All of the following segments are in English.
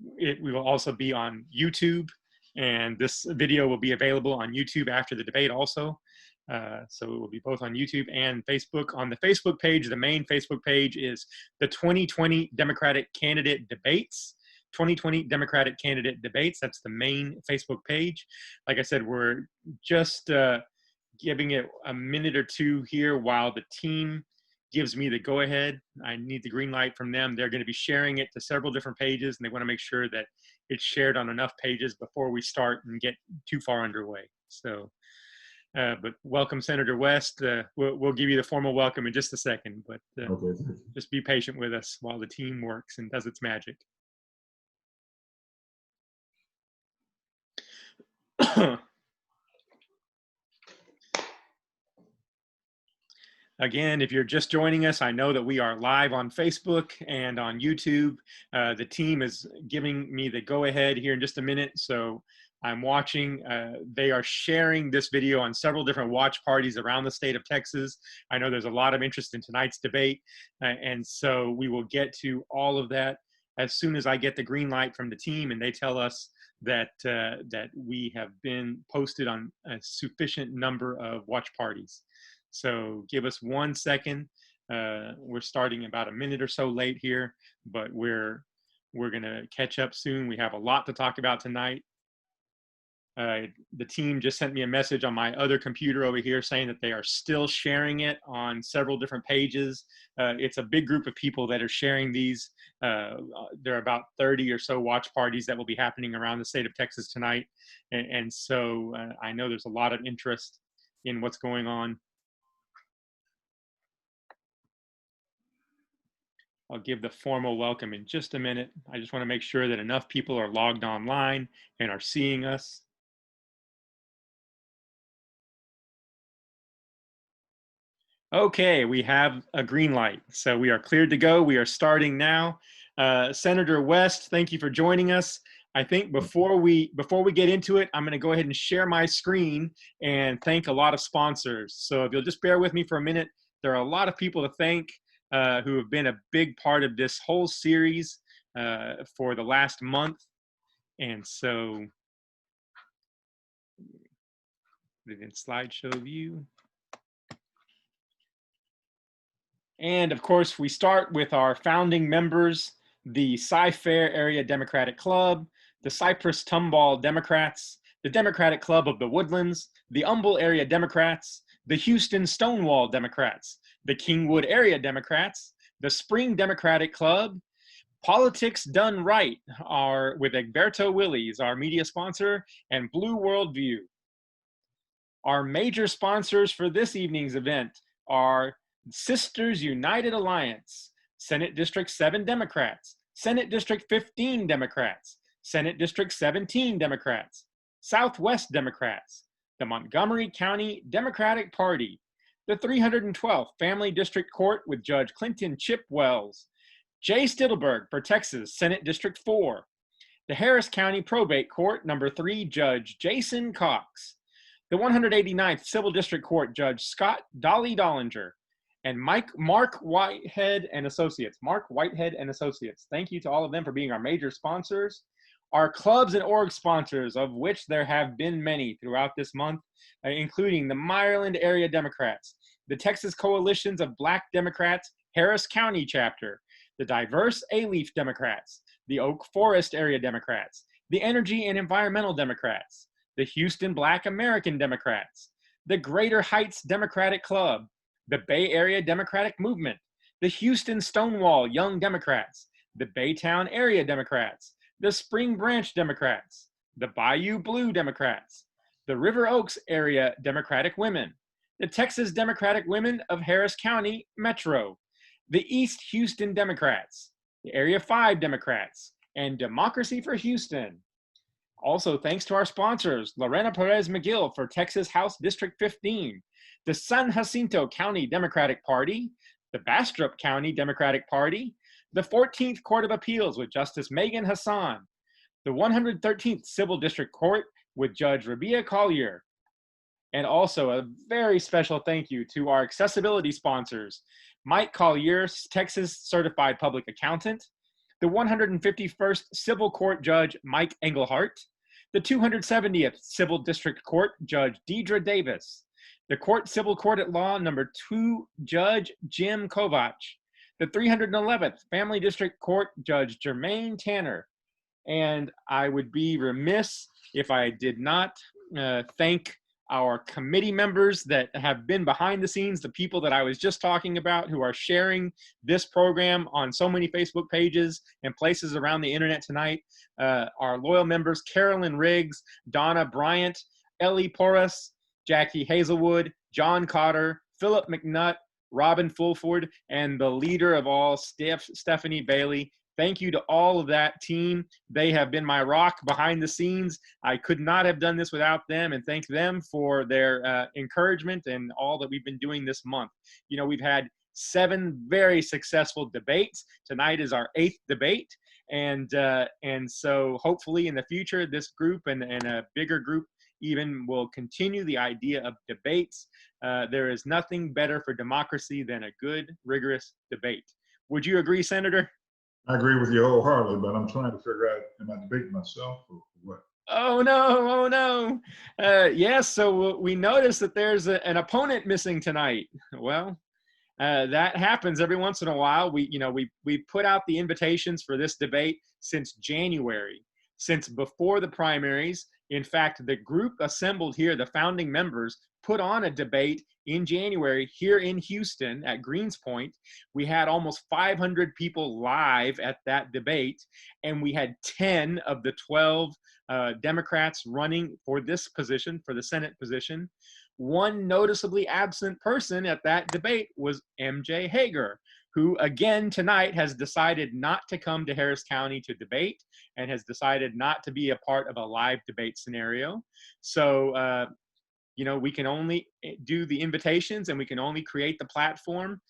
we will also be on YouTube, and this video will be available on YouTube after the debate also. So it will be both on YouTube and Facebook. On the Facebook page, the main Facebook page is the 2020 Democratic Candidate Debates. 2020 Democratic Candidate Debates. That's the main Facebook page. Like I said, we're just giving it a minute or two here while the team gives me the go-ahead. I need the green light from them. They're going to be sharing it to several different pages, and they want to make sure that it's shared on enough pages before we start and get too far underway. So, but welcome, Senator West. We'll give you the formal welcome in just a second, but okay, just be patient with us while the team works and does its magic. Again, if you're just joining us, I know that we are live on Facebook and on YouTube. The team is giving me the go-ahead here in just a minute, so I'm watching. They are sharing this video on several different watch parties around the state of Texas. I know there's a lot of interest in tonight's debate, and so we will get to all of that as soon as I get the green light from the team and they tell us that that we have been posted on a sufficient number of watch parties. So give us 1 second. We're starting about a minute or so late here, but we're gonna catch up soon. We have a lot to talk about tonight. The team just sent me a message on my other computer over here saying that they are still sharing it on several different pages. It's a big group of people that are sharing these. There are about 30 or so watch parties that will be happening around the state of Texas tonight. And so I know there's a lot of interest in what's going on. I'll give the formal welcome in just a minute. I just want to make sure that enough people are logged online and are seeing us. Okay, we have a green light. So we are cleared to go. We are starting now. Senator West, thank you for joining us. I think before we get into it, I'm going to go ahead and share my screen and thank a lot of sponsors. So if you'll just bear with me for a minute, there are a lot of people to thank who have been a big part of this whole series for the last month. And so, put it in slideshow view. And of course, we start with our founding members, the Cy-Fair Area Democratic Club, the Cypress Tomball Democrats, the Democratic Club of the Woodlands, the Humble Area Democrats, the Houston Stonewall Democrats, the Kingwood Area Democrats, the Spring Democratic Club, Politics Done Right, with Egberto Willies, our media sponsor, and Blue World View. Our major sponsors for this evening's event are Sisters United Alliance, Senate District 7 Democrats, Senate District 15 Democrats, Senate District 17 Democrats, Southwest Democrats, the Montgomery County Democratic Party, the 312th Family District Court with Judge Clinton Chip Wells, Jay Stittleberg for Texas Senate District 4, the Harris County Probate Court, number 3, Judge Jason Cox, the 189th Civil District Court, Judge Scott Dolly Dollinger, and Mark Whitehead and Associates. Mark Whitehead and Associates. Thank you to all of them for being our major sponsors. Our clubs and org sponsors, of which there have been many throughout this month, including the Maryland Area Democrats, the Texas Coalitions of Black Democrats, Harris County Chapter, the Diverse A-Leaf Democrats, the Oak Forest Area Democrats, the Energy and Environmental Democrats, the Houston Black American Democrats, the Greater Heights Democratic Club, the Bay Area Democratic Movement, the Houston Stonewall Young Democrats, the Baytown Area Democrats, the Spring Branch Democrats, the Bayou Blue Democrats, the River Oaks Area Democratic Women, the Texas Democratic Women of Harris County Metro, the East Houston Democrats, the Area 5 Democrats, and Democracy for Houston. Also, thanks to our sponsors, Lorena Perez McGill for Texas House District 15, the San Jacinto County Democratic Party, the Bastrop County Democratic Party, the 14th Court of Appeals with Justice Megan Hassan, the 113th Civil District Court with Judge Rabia Collier, and also a very special thank you to our accessibility sponsors, Mike Collier, Texas Certified Public Accountant, the 151st Civil Court Judge Mike Engelhart, the 270th Civil District Court Judge Deidre Davis, the Civil Court at Law number 2 Judge Jim Kovach, the 311th Family District Court Judge Jermaine Tanner. And I would be remiss if I did not thank our committee members that have been behind the scenes, the people that I was just talking about who are sharing this program on so many Facebook pages and places around the internet tonight. Our loyal members, Carolyn Riggs, Donna Bryant, Ellie Porras, Jackie Hazelwood, John Cotter, Philip McNutt, Robin Fulford, and the leader of all, Stephanie Bailey. Thank you to all of that team. They have been my rock behind the scenes. I could not have done this without them, and thank them for their encouragement and all that we've been doing this month. You know, we've had 7 very successful debates. Tonight is our 8th debate. And so hopefully in the future, this group and a bigger group even will continue the idea of debates. There is nothing better for democracy than a good, rigorous debate. Would you agree, Senator? I agree with you wholeheartedly, but I'm trying to figure out, am I debating myself or what? Oh no, oh no. Yes, so we noticed that there's an opponent missing tonight. Well, that happens every once in a while. We put out the invitations for this debate since January, since before the primaries. In fact, the group assembled here, the founding members, put on a debate in January here in Houston at Greens Point. We had almost 500 people live at that debate, and we had 10 of the 12 Democrats running for this position, for the Senate position. One noticeably absent person at that debate was MJ Hager, who again tonight has decided not to come to Harris County to debate and has decided not to be a part of a live debate scenario. So, we can only do the invitations and we can only create the platform,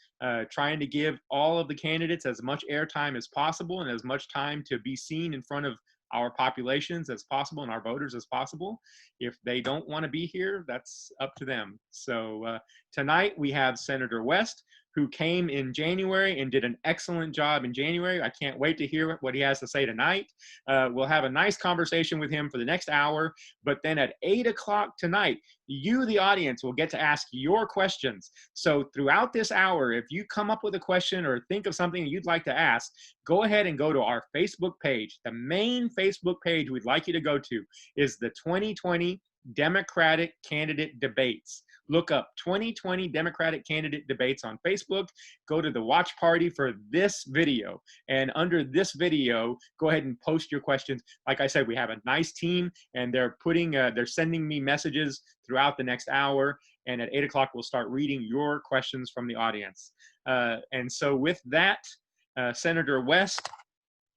trying to give all of the candidates as much airtime as possible and as much time to be seen in front of our populations as possible and our voters as possible. If they don't want to be here, that's up to them. So tonight we have Senator West, who came in January and did an excellent job in January. I can't wait to hear what he has to say tonight. We'll have a nice conversation with him for the next hour, but then at 8 o'clock tonight, you, the audience, will get to ask your questions. So throughout this hour, if you come up with a question or think of something you'd like to ask, go ahead and go to our Facebook page. The main Facebook page we'd like you to go to is the 2020 Democratic Candidate Debates. Look up 2020 Democratic Candidate Debates on Facebook. Go to the watch party for this video. And under this video, go ahead and post your questions. Like I said, we have a nice team and they're sending me messages throughout the next hour. And at 8 o'clock, we'll start reading your questions from the audience. And so with that, Senator West,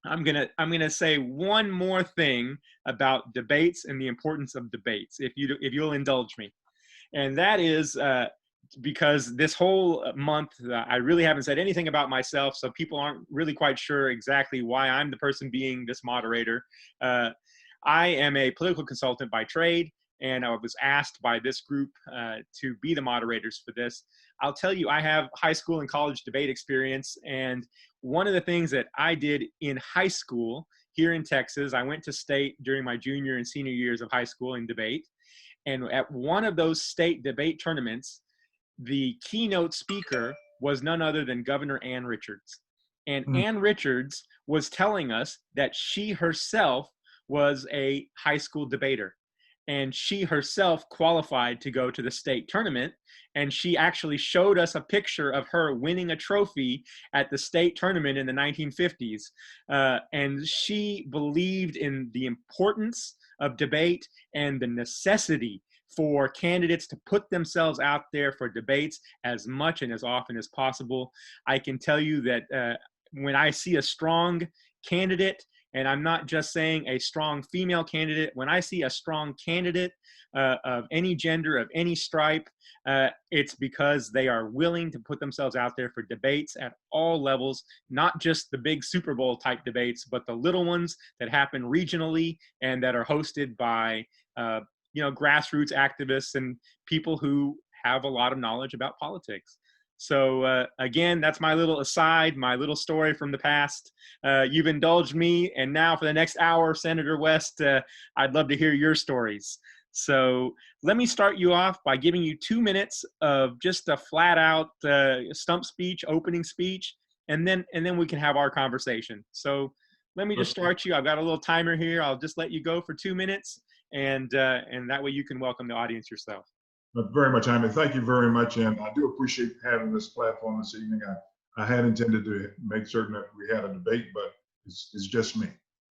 I'm gonna say one more thing about debates and the importance of debates, if you'll indulge me. And that is because this whole month, I really haven't said anything about myself, so people aren't really quite sure exactly why I'm the person being this moderator. I am a political consultant by trade, and I was asked by this group to be the moderators for this. I'll tell you, I have high school and college debate experience, and one of the things that I did in high school here in Texas, I went to state during my junior and senior years of high school in debate. And at one of those state debate tournaments, the keynote speaker was none other than Governor Ann Richards. And Ann Richards was telling us that she herself was a high school debater. And she herself qualified to go to the state tournament. And she actually showed us a picture of her winning a trophy at the state tournament in the 1950s. And she believed in the importance of debate and the necessity for candidates to put themselves out there for debates as much and as often as possible. I can tell you that when I see a strong candidate, and I'm not just saying a strong female candidate, when I see a strong candidate of any gender, of any stripe, it's because they are willing to put themselves out there for debates at all levels, not just the big Super Bowl type debates, but the little ones that happen regionally and that are hosted by grassroots activists and people who have a lot of knowledge about politics. So again, that's my little aside, my little story from the past. You've indulged me, and now for the next hour, Senator West, I'd love to hear your stories. So let me start you off by giving you 2 minutes of just a flat out stump speech, opening speech, and then we can have our conversation. So let me just start you. I've got a little timer here. I'll just let you go for 2 minutes, and that way you can welcome the audience yourself. Very much, Jaime. Thank you very much. And I do appreciate having this platform this evening. I had intended to make certain that we had a debate, but it's just me.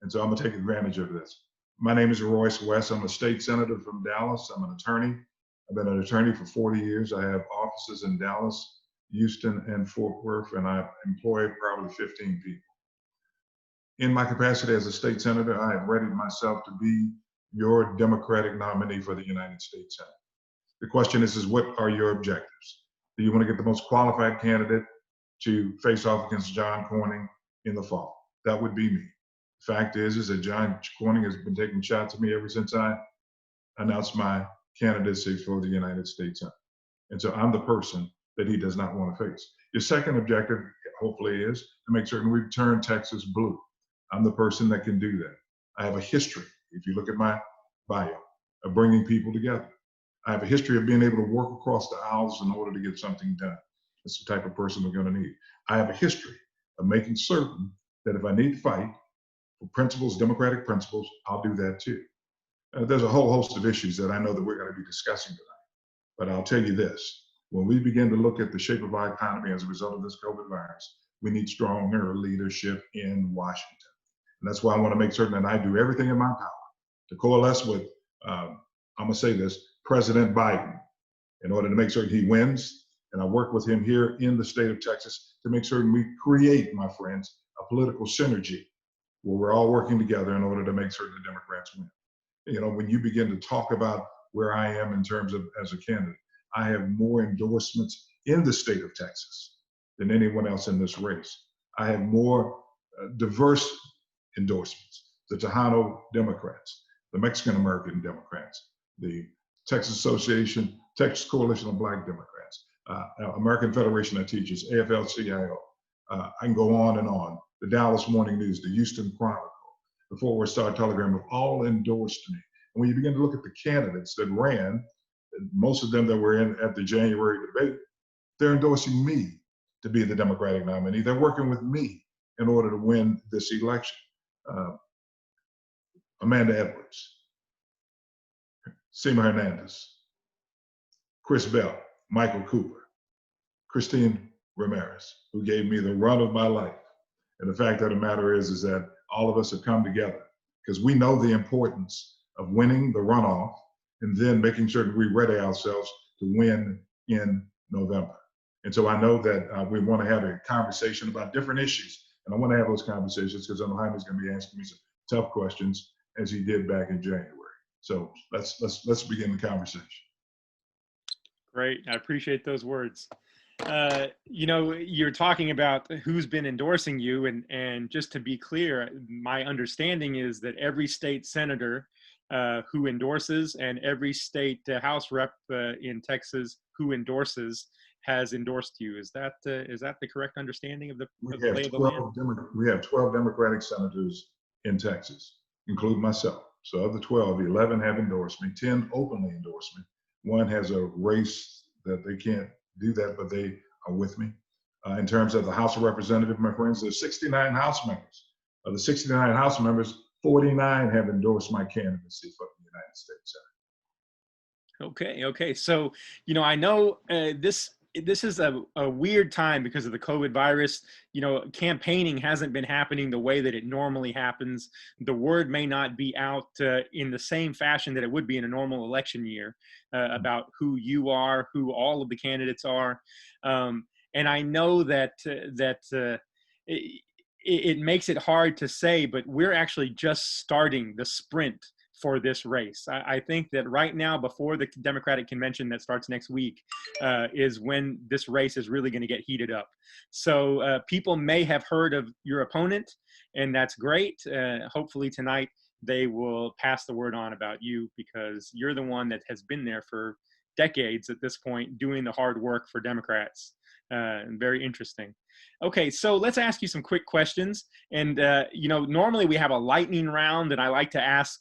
And so I'm going to take advantage of this. My name is Royce West. I'm a state senator from Dallas. I'm an attorney. I've been an attorney for 40 years. I have offices in Dallas, Houston, and Fort Worth, and I employ probably 15 people. In my capacity as a state senator, I have readied myself to be your Democratic nominee for the United States Senate. The question is what are your objectives? Do you want to get the most qualified candidate to face off against John Cornyn in the fall? That would be me. The fact is that John Cornyn has been taking shots at me ever since I announced my candidacy for the United States Senate. And so I'm the person that he does not want to face. Your second objective, hopefully, is to make certain we turn Texas blue. I'm the person that can do that. I have a history, if you look at my bio, of bringing people together. I have a history of being able to work across the aisles in order to get something done. That's the type of person we're going to need. I have a history of making certain that if I need to fight for principles, democratic principles, I'll do that too. There's a whole host of issues that I know that we're going to be discussing tonight. But I'll tell you this, when we begin to look at the shape of our economy as a result of this COVID virus, we need stronger leadership in Washington. And that's why I want to make certain that I do everything in my power to coalesce with, I'm going to say this, President Biden, in order to make certain he wins. And I work with him here in the state of Texas to make certain we create, my friends, a political synergy where we're all working together in order to make certain the Democrats win. You know, when you begin to talk about where I am in terms of as a candidate, I have more endorsements in the state of Texas than anyone else in this race. I have more diverse endorsements. The Tejano Democrats, the Mexican American Democrats, the Texas Association, Texas Coalition of Black Democrats, American Federation of Teachers, AFL-CIO. I can go on and on. The Dallas Morning News, the Houston Chronicle, the Fort Worth Star-Telegram have all endorsed me. And when you begin to look at the candidates that ran, most of them that were in at the January debate, they're endorsing me to be the Democratic nominee. They're working with me in order to win this election. Amanda Edwards, Sima Hernandez, Chris Bell, Michael Cooper, Christine Ramirez, who gave me the run of my life. And the fact of the matter is that all of us have come together because we know the importance of winning the runoff and then making sure that we ready ourselves to win in November. And so I know that we want to have a conversation about different issues. And I want to have those conversations because I know Jaime's going to be asking me some tough questions as he did back in January. So let's begin the conversation. Great. I appreciate those words. You know, you're talking about who's been endorsing you, and just to be clear, my understanding is that every state senator who endorses and every state House rep in Texas who endorses has endorsed you. Is that the correct understanding of the lay of the land? We have 12 Democratic senators in Texas, including myself. So of the 12, 11 have endorsed me, 10 openly endorsed me. One has a race that they can't do that, but they are with me. In terms of the House of Representatives, my friends, there's 69 House members. Of the 69 House members, 49 have endorsed my candidacy for the United States Senate. Okay. So, you know, I know this is a weird time because of the COVID virus. You know, campaigning hasn't been happening the way that it normally happens. The word may not be out in the same fashion that it would be in a normal election year about who you are, who all of the candidates are. And I know that it makes it hard to say, but we're actually just starting the sprint for this race. I think that right now, before the Democratic convention that starts next week, is when this race is really going to get heated up. So people may have heard of your opponent, and that's great. Hopefully tonight they will pass the word on about you because you're the one that has been there for decades at this point doing the hard work for Democrats. And very interesting. Okay, so let's ask you some quick questions. And normally we have a lightning round, and I like to ask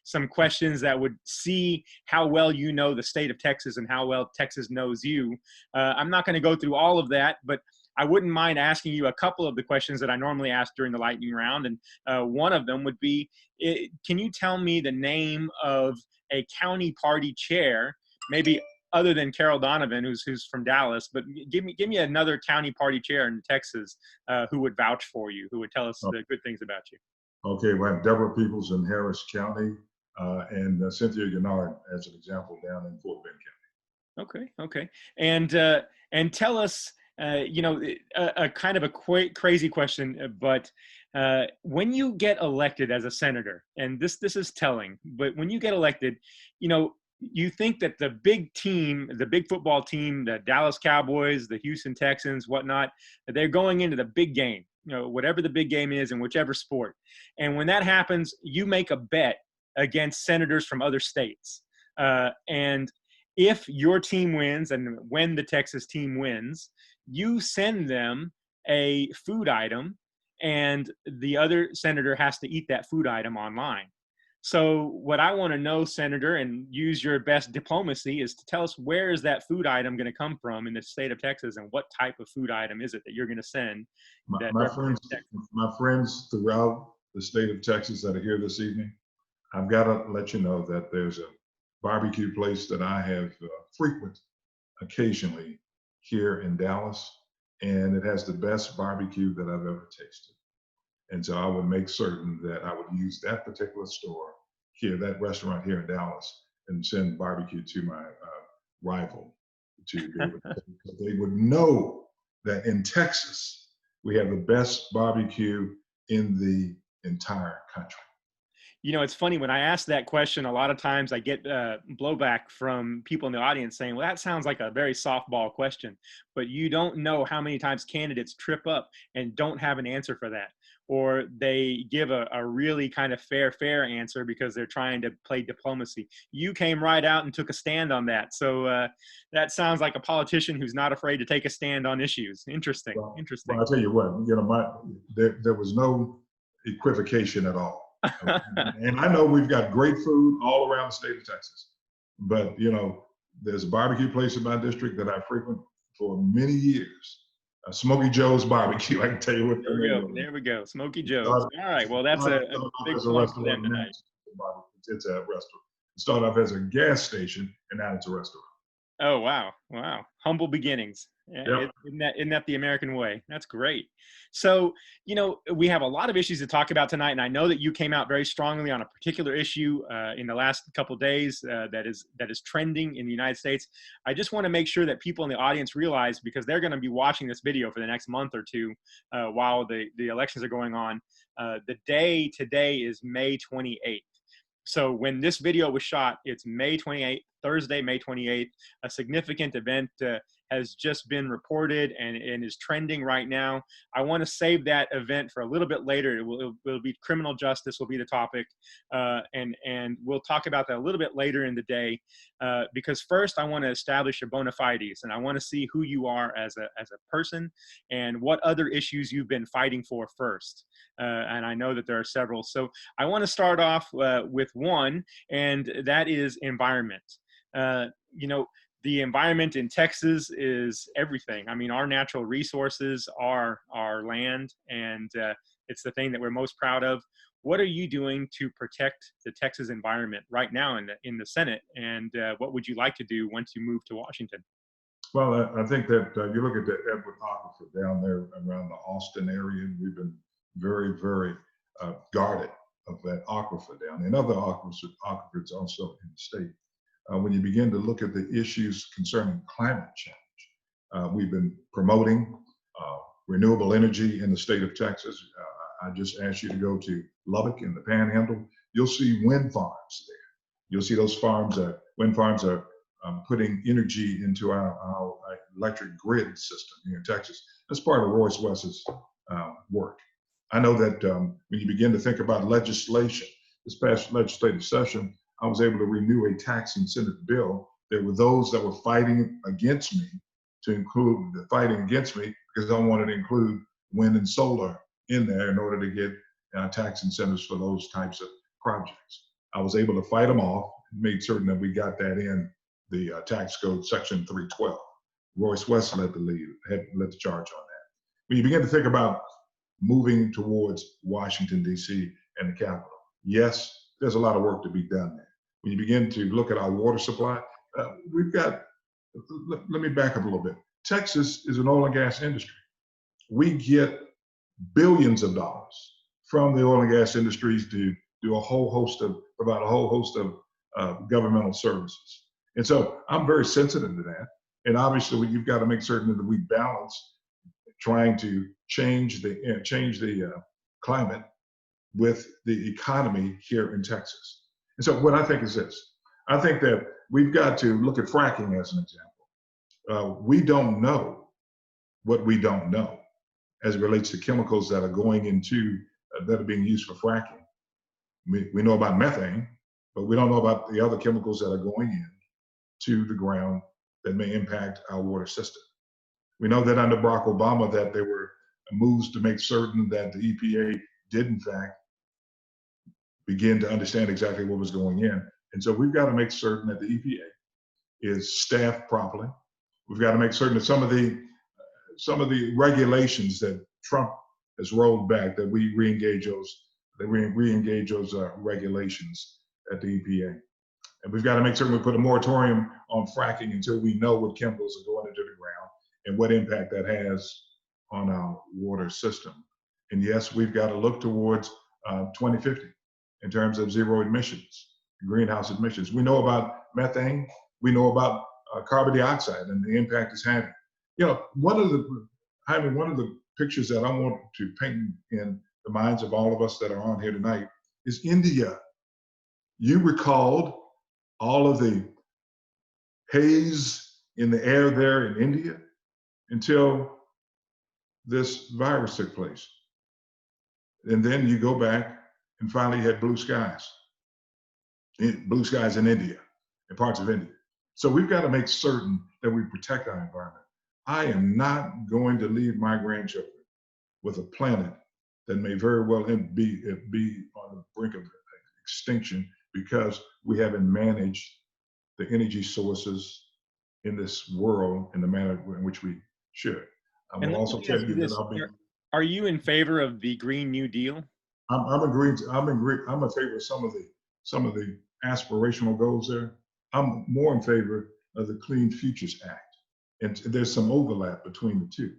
some questions that would see how well you know the state of Texas and how well Texas knows you. I'm not going to go through all of that, but I wouldn't mind asking you a couple of the questions that I normally ask during the lightning round. And one of them would be, can you tell me the name of a county party chair, maybe other than Carol Donovan, who's from Dallas, but give me another county party chair in Texas who would vouch for you, who would tell us the good things about you. Okay, we have Deborah Peoples in Harris County and Cynthia Gennard as an example down in Fort Bend County. Okay. And tell us, a kind of a crazy question, but when you get elected as a senator, and this is telling, but when you get elected, you think that the big team, the big football team, the Dallas Cowboys, the Houston Texans, whatnot, they're going into the big game, whatever the big game is in whichever sport. And when that happens, you make a bet against senators from other states. And if your team wins, and when the Texas team wins, you send them a food item, and the other senator has to eat that food item online. So what I want to know, Senator, and use your best diplomacy, is to tell us, where is that food item going to come from in the state of Texas, and what type of food item is it that you're going to send? My friends throughout the state of Texas that are here this evening, I've got to let you know that there's a barbecue place that I have frequent occasionally here in Dallas, and it has the best barbecue that I've ever tasted. And so I would make certain that I would use that particular store here, that restaurant here in Dallas, and send barbecue to my rival to be able to, they would know that in Texas, we have the best barbecue in the entire country. It's funny, when I ask that question, a lot of times I get blowback from people in the audience saying, well, that sounds like a very softball question, but you don't know how many times candidates trip up and don't have an answer for that. Or they give a really kind of fair answer because they're trying to play diplomacy. You came right out and took a stand on that. So that sounds like a politician who's not afraid to take a stand on issues. Interesting. Well, I'll tell you what, there was no equivocation at all. And I know we've got great food all around the state of Texas, but there's a barbecue place in my district that I frequent for many years. Smoky Joe's Barbecue. I can tell you what. There we go. Smoky Joe's. All right. Well, that's a big plug for them tonight. It's a restaurant. It started off as a gas station, and now it's a restaurant. Oh, wow. Humble beginnings. Yep. Isn't that the American way? That's great. So, we have a lot of issues to talk about tonight, and I know that you came out very strongly on a particular issue in the last couple of days that is trending in the United States. I just want to make sure that people in the audience realize, because they're going to be watching this video for the next month or two while the elections are going on. The day today is May 28th. So when this video was shot, it's May 28th, Thursday, May 28th. A significant event has just been reported and is trending right now. I want to save that event for a little bit later. It will be criminal justice will be the topic, and we'll talk about that a little bit later in the day. Because first, I want to establish your bona fides, and I want to see who you are as a person and what other issues you've been fighting for first. And I know that there are several. So I want to start off with one, and that is environment. The environment in Texas is everything. I mean, our natural resources are our land, and it's the thing that we're most proud of. What are you doing to protect the Texas environment right now in the Senate, and what would you like to do once you move to Washington? Well, I think that you look at the Edward Aquifer down there around the Austin area, and we've been very, very guarded of that aquifer down there, and other aquifers also in the state. When you begin to look at the issues concerning climate change, we've been promoting renewable energy in the state of Texas. I just asked you to go to Lubbock in the Panhandle. You'll see wind farms there. You'll see those wind farms are putting energy into our electric grid system here in Texas. That's part of Royce West's work. I know that when you begin to think about legislation, this past legislative session, I was able to renew a tax incentive bill There were those that were fighting against me to include the fighting against me because I wanted to include wind and solar in there in order to get tax incentives for those types of projects. I was able to fight them off, made certain that we got that in the tax code section 312. Royce West led the charge on that. When you begin to think about moving towards Washington, D.C. and the Capitol, yes, there's a lot of work to be done there. When you begin to look at our water supply, we've got, let me back up a little bit. Texas is an oil and gas industry. We get billions of dollars from the oil and gas industries to do provide a whole host of governmental services. And so I'm very sensitive to that. And obviously, you've got to make certain that we balance trying to change the climate with the economy here in Texas. And so what I think is this. I think that we've got to look at fracking as an example. We don't know what we don't know as it relates to chemicals that are going into, that are being used for fracking. We know about methane, but we don't know about the other chemicals that are going in to the ground that may impact our water system. We know that under Barack Obama that there were moves to make certain that the EPA did in fact begin to understand exactly what was going in. And so we've got to make certain that the EPA is staffed properly. We've got to make certain that some of the regulations that Trump has rolled back, that we re-engage those regulations at the EPA. And we've got to make certain we put a moratorium on fracking until we know what chemicals are going into the ground and what impact that has on our water system. And yes, we've got to look towards 2050 in terms of zero emissions, greenhouse emissions. We know about methane. We know about carbon dioxide and the impact it's having. You know, one of the pictures that I want to paint in the minds of all of us that are on here tonight is India. You recalled all of the haze in the air there in India until this virus took place. And then you go back and finally you had blue skies in India, in parts of India. So we've got to make certain that we protect our environment. I am not going to leave my grandchildren with a planet that may very well be on the brink of extinction because we haven't managed the energy sources in this world in the manner in which we should. I will also tell you that are you in favor of the Green New Deal? I'm in favor of some of the aspirational goals there. I'm more in favor of the Clean Futures Act. And there's some overlap between the two.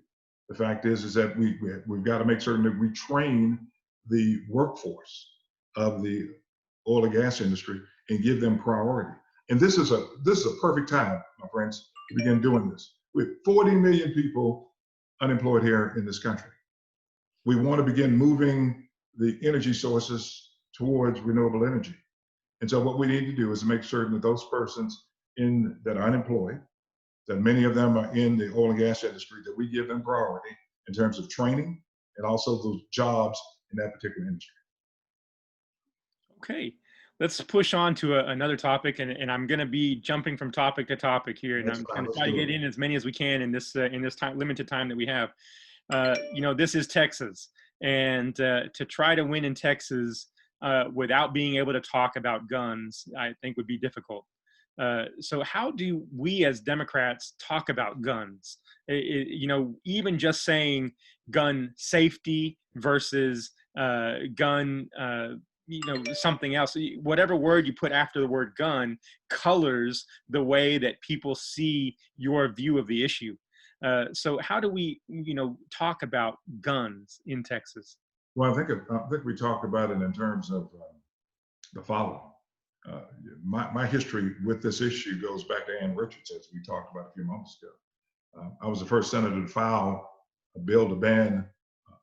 The fact is that we've got to make certain that we train the workforce of the oil and gas industry and give them priority. And this is a perfect time, my friends, to begin doing this. With 40 million people unemployed here in this country, we want to begin moving the energy sources towards renewable energy. And so what we need to do is make certain that those persons that are unemployed, that many of them are in the oil and gas industry, that we give them priority in terms of training and also those jobs in that particular industry. Okay, let's push on to another topic, and I'm going to be jumping from topic to topic here, and I'm going to try to get in as many as we can in this limited time that we have. You know, this is Texas, and to try to win in Texas without being able to talk about guns, I think would be difficult. So how do we as Democrats talk about guns? You know, even just saying gun safety versus gun, you know, something else, whatever word you put after the word gun colors the way that people see your view of the issue. So how do we, you know, talk about guns in Texas? Well, I think we talk about it in terms of the following. My history with this issue goes back to Ann Richards, as we talked about a few moments ago. I was the first senator to file a bill to ban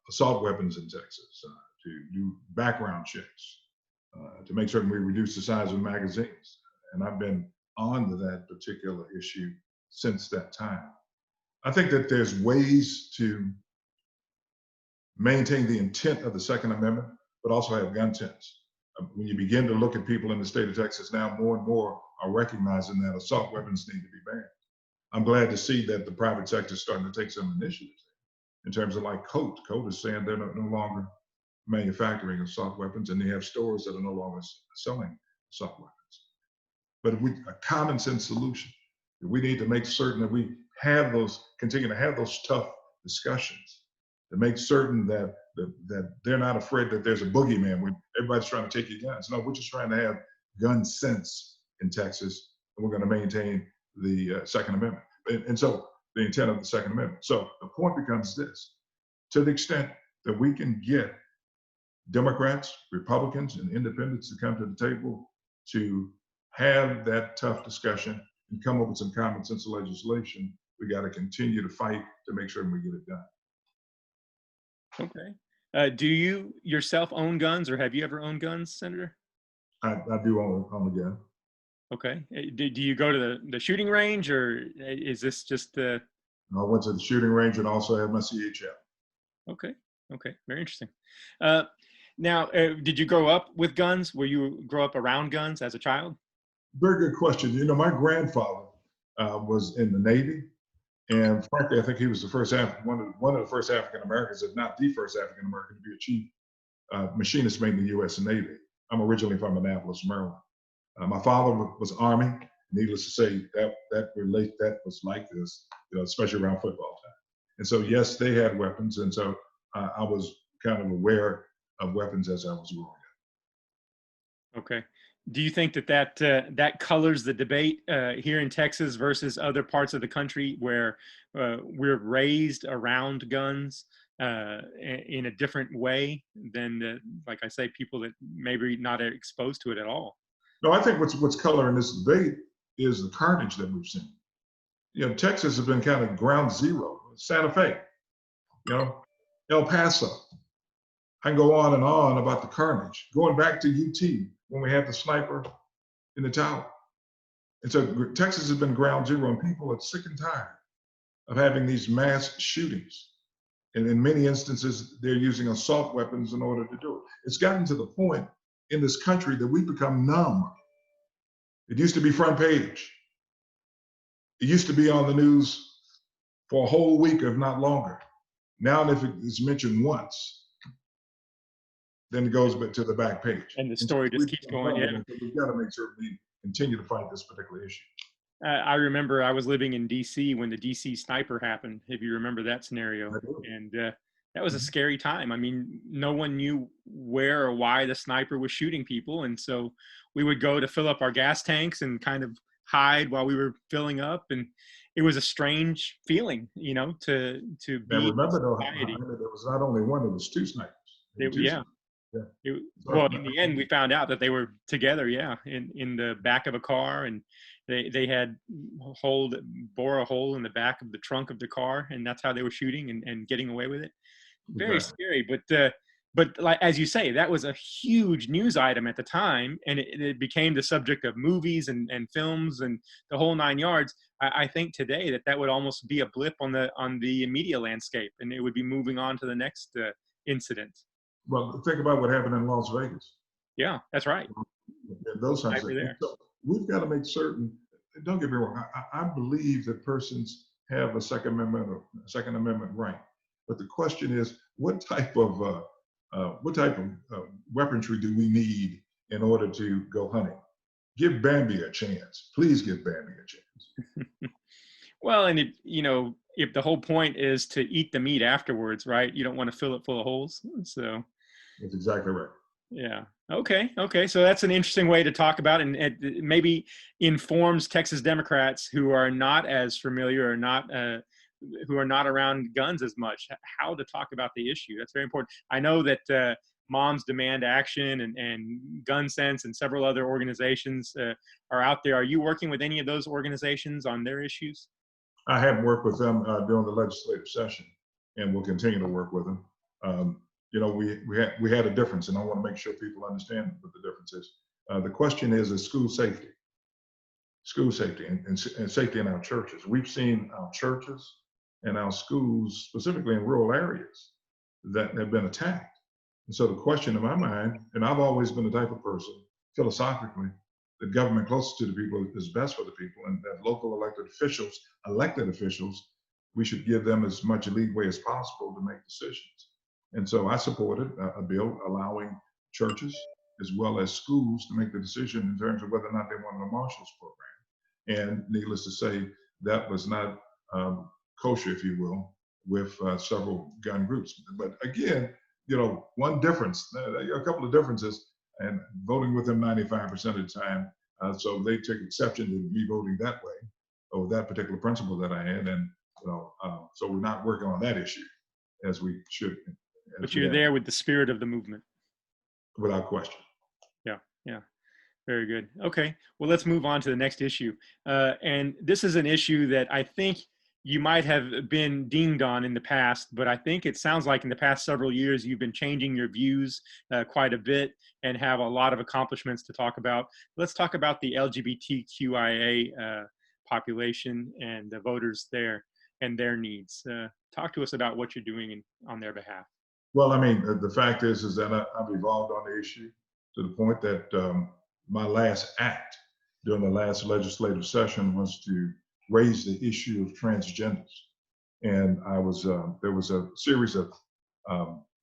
assault weapons in Texas, to do background checks, to make certain we reduce the size of magazines. And I've been on to that particular issue since that time. I think that there's ways to maintain the intent of the Second Amendment, but also have gun tents. When you begin to look at people in the state of Texas now, more and more are recognizing that assault weapons need to be banned. I'm glad to see that the private sector is starting to take some initiatives in terms of like Colt. Colt is saying they're no longer manufacturing assault weapons, and they have stores that are no longer selling assault weapons. But a common sense solution. We need to make certain that we have those, continue to have those tough discussions to make certain that they're not afraid that there's a boogeyman when everybody's trying to take your guns. No, we're just trying to have gun sense in Texas, and we're going to maintain the Second Amendment. And so the intent of the Second Amendment. So the point becomes this: to the extent that we can get Democrats, Republicans, and independents to come to the table to have that tough discussion and come up with some common sense legislation, we got to continue to fight to make sure we get it done. Okay. Do you yourself own guns, or have you ever owned guns, Senator? I do own a gun. Okay. Do you go to the shooting range, or is this just the? I went to the shooting range and also had my CHF. Okay. Okay. Very interesting. Now, did you grow up with guns? Were you grow up around guns as a child? Very good question. You know, my grandfather was in the Navy, and frankly, I think he was the first one of the first African Americans, if not the first African American, to be a chief machinist made in the U.S. Navy. I'm originally from Annapolis, Maryland. My father was Army. Needless to say, that was like this, you know, especially around football time. And so, yes, they had weapons, and so I was kind of aware of weapons as I was growing up. Okay. Do you think that colors the debate here in Texas versus other parts of the country where we're raised around guns in a different way than, like I say, people that maybe not exposed to it at all? No, I think what's coloring this debate is the carnage that we've seen. You know, Texas has been kind of ground zero. Santa Fe, you know, El Paso. I can go on and on about the carnage. Going back to UT when we had the sniper in the tower. And so Texas has been ground zero, and people are sick and tired of having these mass shootings. And in many instances, they're using assault weapons in order to do it. It's gotten to the point in this country that we've become numb. It used to be front page. It used to be on the news for a whole week, if not longer. Now, if it is mentioned once, then it goes back to the back page. And the story just keeps going. Yeah. We've got to make sure we continue to fight this particular issue. I remember I was living in DC when the DC sniper happened, if you remember that scenario. And that was a scary time. I mean, no one knew where or why the sniper was shooting people. And so we would go to fill up our gas tanks and kind of hide while we were filling up. And it was a strange feeling, you know, to be. And remember, though, there was not only one, there was two snipers. Yeah. Well, in the end, we found out that they were together, yeah, in the back of a car, and they had bore a hole in the back of the trunk of the car, and that's how they were shooting and getting away with it. Very scary, but like as you say, that was a huge news item at the time, and it became the subject of movies and films and the whole nine yards. I think today that would almost be a blip on the media landscape, and it would be moving on to the next incident. Well, think about what happened in Las Vegas. Yeah, that's right. Those kinds of things. So we've got to make certain. Don't get me wrong. I believe that persons have a Second Amendment right, but the question is, what type of weaponry do we need in order to go hunting? Give Bambi a chance. Please give Bambi a chance. Well, and if the whole point is to eat the meat afterwards, right? You don't want to fill it full of holes. So that's exactly right. Yeah. Okay. So that's an interesting way to talk about it, and it maybe informs Texas Democrats who are not as familiar or who are not around guns as much, how to talk about the issue. That's very important. I know that Moms Demand Action and Gun Sense and several other organizations are out there. Are you working with any of those organizations on their issues? I have worked with them during the legislative session, and we'll continue to work with them. You know, we had a difference, and I want to make sure people understand what the difference is. The question is school safety and safety in our churches. We've seen our churches and our schools, specifically in rural areas, that have been attacked. And so the question in my mind, and I've always been the type of person, philosophically, that government closest to the people is best for the people, and that local elected officials, we should give them as much leeway as possible to make decisions. And so I supported a bill allowing churches as well as schools to make the decision in terms of whether or not they wanted a marshals program. And needless to say, that was not kosher, if you will, with several gun groups. But again, one difference, a couple of differences, and voting with them 95% of the time. So they took exception to me voting that way, or that particular principle that I had. And so we're not working on that issue as we should. But you're there with the spirit of the movement. Without question. Yeah, yeah. Very good. Okay, well, let's move on to the next issue. And this is an issue that I think you might have been dinged on in the past, but I think it sounds like in the past several years, you've been changing your views quite a bit and have a lot of accomplishments to talk about. Let's talk about the LGBTQIA population and the voters there and their needs. Talk to us about what you're doing on their behalf. Well, I mean, the fact is that I've evolved on the issue to the point that my last act during the last legislative session was to raise the issue of transgenders. And there was a series of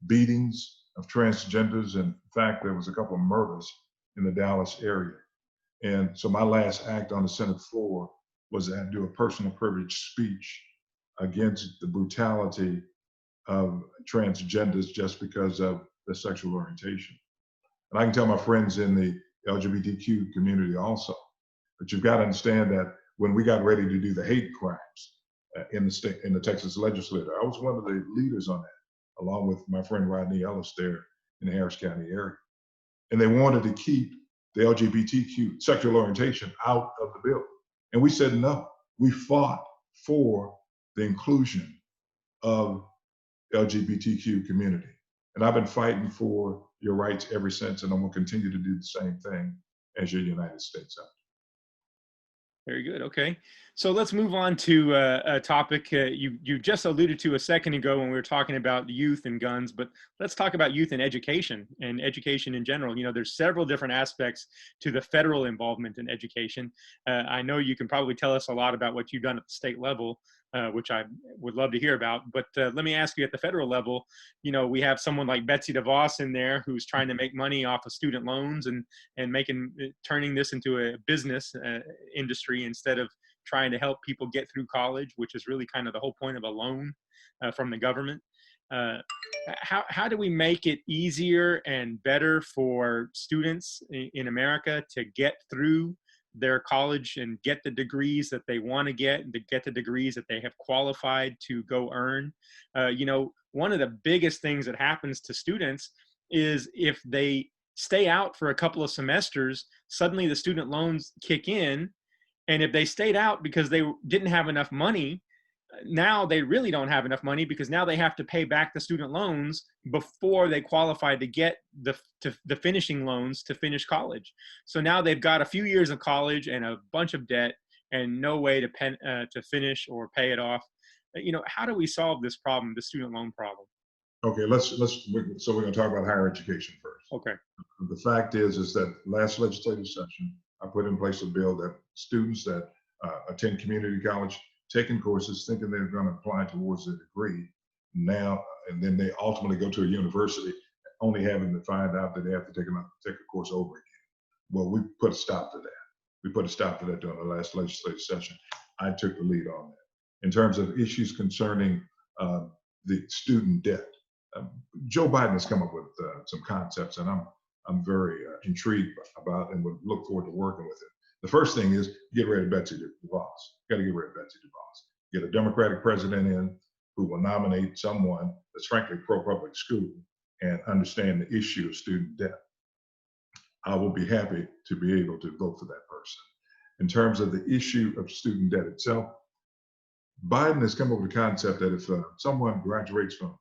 beatings of transgenders. In fact, there was a couple of murders in the Dallas area. And so my last act on the Senate floor was to do a personal privilege speech against the brutality of transgenders just because of their sexual orientation. And I can tell my friends in the LGBTQ community also, but you've got to understand that when we got ready to do the hate crimes in the Texas legislature, I was one of the leaders on that, along with my friend Rodney Ellis there in the Harris County area. And they wanted to keep the LGBTQ sexual orientation out of the bill. And we said no. We fought for the inclusion of LGBTQ community. And I've been fighting for your rights ever since, and I'm gonna continue to do the same thing as your United States Senator. Very good. Okay, so let's move on to a topic you just alluded to a second ago when we were talking about youth and guns, but let's talk about youth and education in general. You know, there's several different aspects to the federal involvement in education. I know you can probably tell us a lot about what you've done at the state level, which I would love to hear about. But let me ask you, at the federal level, you know, we have someone like Betsy DeVos in there who's trying to make money off of student loans and turning this into a business industry instead of trying to help people get through college, which is really kind of the whole point of a loan from the government. How do we make it easier and better for students in America to get through their college and get the degrees that they want to get the degrees that they have qualified to go earn? You know, one of the biggest things that happens to students is if they stay out for a couple of semesters, suddenly the student loans kick in. And if they stayed out because they didn't have enough money, now they really don't have enough money because now they have to pay back the student loans before they qualify to get the finishing loans to finish college. So now they've got a few years of college and a bunch of debt and no way to finish or pay it off. You know, how do we solve this problem, the student loan problem? Okay, so we're gonna talk about higher education first. Okay. The fact is that last legislative session, I put in place a bill that students that attend community college, taking courses, thinking they're going to apply towards a degree now, and then they ultimately go to a university, only having to find out that they have to take a course over again. Well, we put a stop to that. We put a stop to that during the last legislative session. I took the lead on that. In terms of issues concerning the student debt, Joe Biden has come up with some concepts, and I'm very intrigued about and would look forward to working with it. The first thing is get rid of Betsy DeVos. Got to get rid of Betsy DeVos. Get a Democratic president in who will nominate someone that's frankly pro-public school and understand the issue of student debt. I will be happy to be able to vote for that person. In terms of the issue of student debt itself, Biden has come up with a concept that if someone graduates from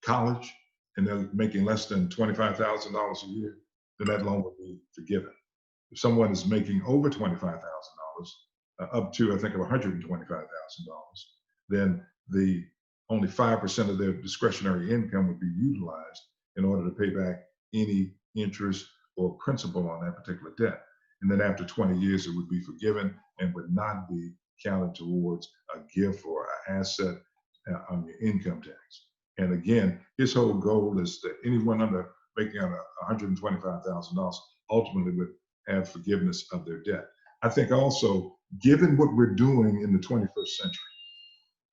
college and they're making less than $25,000 a year, then that loan will be forgiven. If someone is making over $25,000, up to I think of $125,000, then only 5% of their discretionary income would be utilized in order to pay back any interest or principal on that particular debt. And then after 20 years, it would be forgiven and would not be counted towards a gift or an asset on your income tax. And again, his whole goal is that anyone under making out $125,000 ultimately would have forgiveness of their debt. I think also, given what we're doing in the 21st century,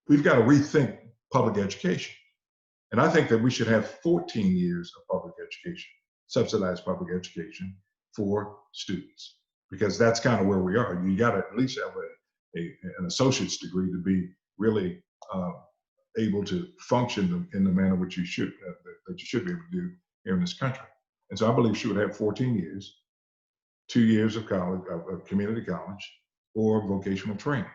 we've got to rethink public education. And I think that we should have 14 years of public education, subsidized public education for students, because that's kind of where we are. You got to at least have an associate's degree to be really able to function in the manner which you should that you should be able to do here in this country. And so I believe she would have 14 years, 2 years of college, of community college, or vocational training,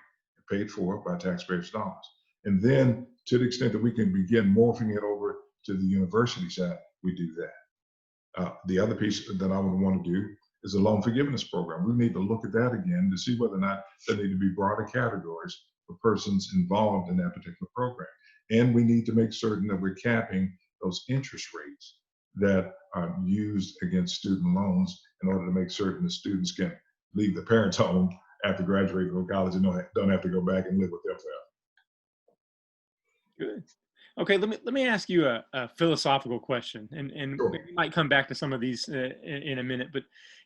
paid for by taxpayers' dollars. And then, to the extent that we can begin morphing it over to the university side, we do that. The other piece that I would want to do is a loan forgiveness program. We need to look at that again to see whether or not there need to be broader categories for persons involved in that particular program. And we need to make certain that we're capping those interest rates that are used against student loans in order to make certain that students can leave the parents' home after graduating from college and don't have to go back and live with them forever. Good. Okay, let me ask you a philosophical question, and Sure. we might come back to some of these in a minute, but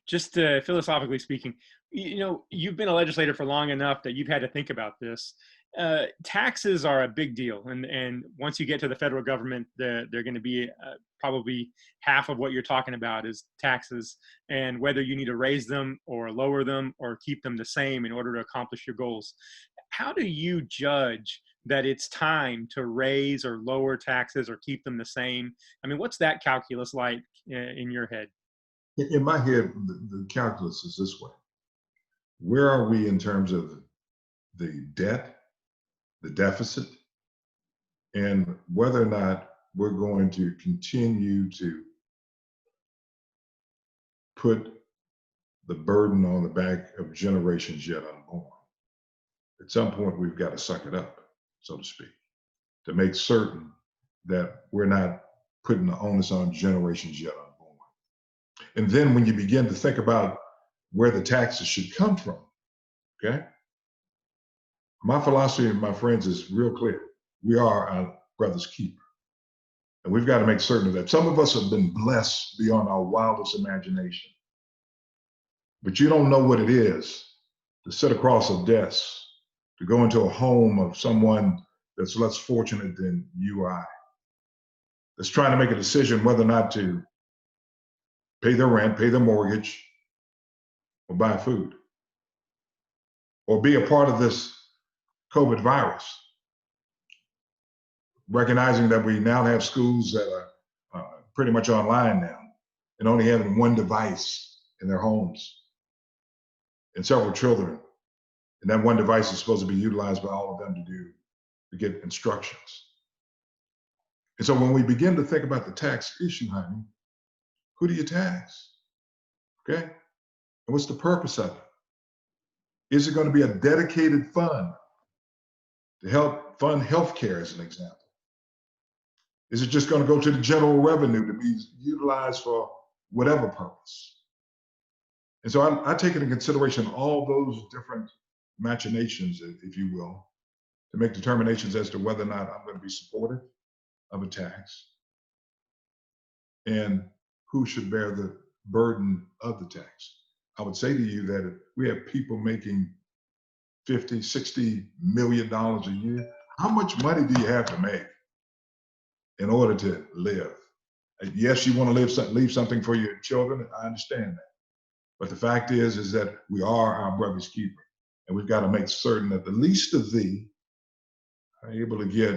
just philosophically speaking, you've been a legislator for long enough that you've had to think about this. Taxes are a big deal, and once you get to the federal government, they're going to be probably half of what you're talking about is taxes, and whether you need to raise them or lower them or keep them the same in order to accomplish your goals. How do you judge that it's time to raise or lower taxes or keep them the same? I mean, what's that calculus like in your head? In my head, the calculus is this way. Where are we in terms of the debt, the deficit, and whether or not we're going to continue to put the burden on the back of generations yet unborn? At some point, we've got to suck it up, so to speak, to make certain that we're not putting the onus on generations yet unborn. And then when you begin to think about where the taxes should come from, okay? My philosophy, my friends, is real clear. We are our brother's keeper. And we've got to make certain of that. Some of us have been blessed beyond our wildest imagination. But you don't know what it is to sit across a desk, to go into a home of someone that's less fortunate than you or I, that's trying to make a decision whether or not to pay their rent, pay their mortgage, or buy food, or be a part of this COVID virus, recognizing that we now have schools that are pretty much online now and only having one device in their homes and several children. And that one device is supposed to be utilized by all of them to get instructions. And so when we begin to think about the tax issue, honey, who do you tax? Okay? And what's the purpose of it? Is it going to be a dedicated fund to help fund healthcare, as an example? Is it just going to go to the general revenue to be utilized for whatever purpose? And so I take into consideration all those different machinations, if you will, to make determinations as to whether or not I'm going to be supportive of a tax and who should bear the burden of the tax. I would say to you that if we have people making $50, $60 million a year, how much money do you have to make in order to live? Yes, you want to leave something for your children. I understand that. But the fact is that we are our brother's keeper. And we've got to make certain that the least of thee are able to get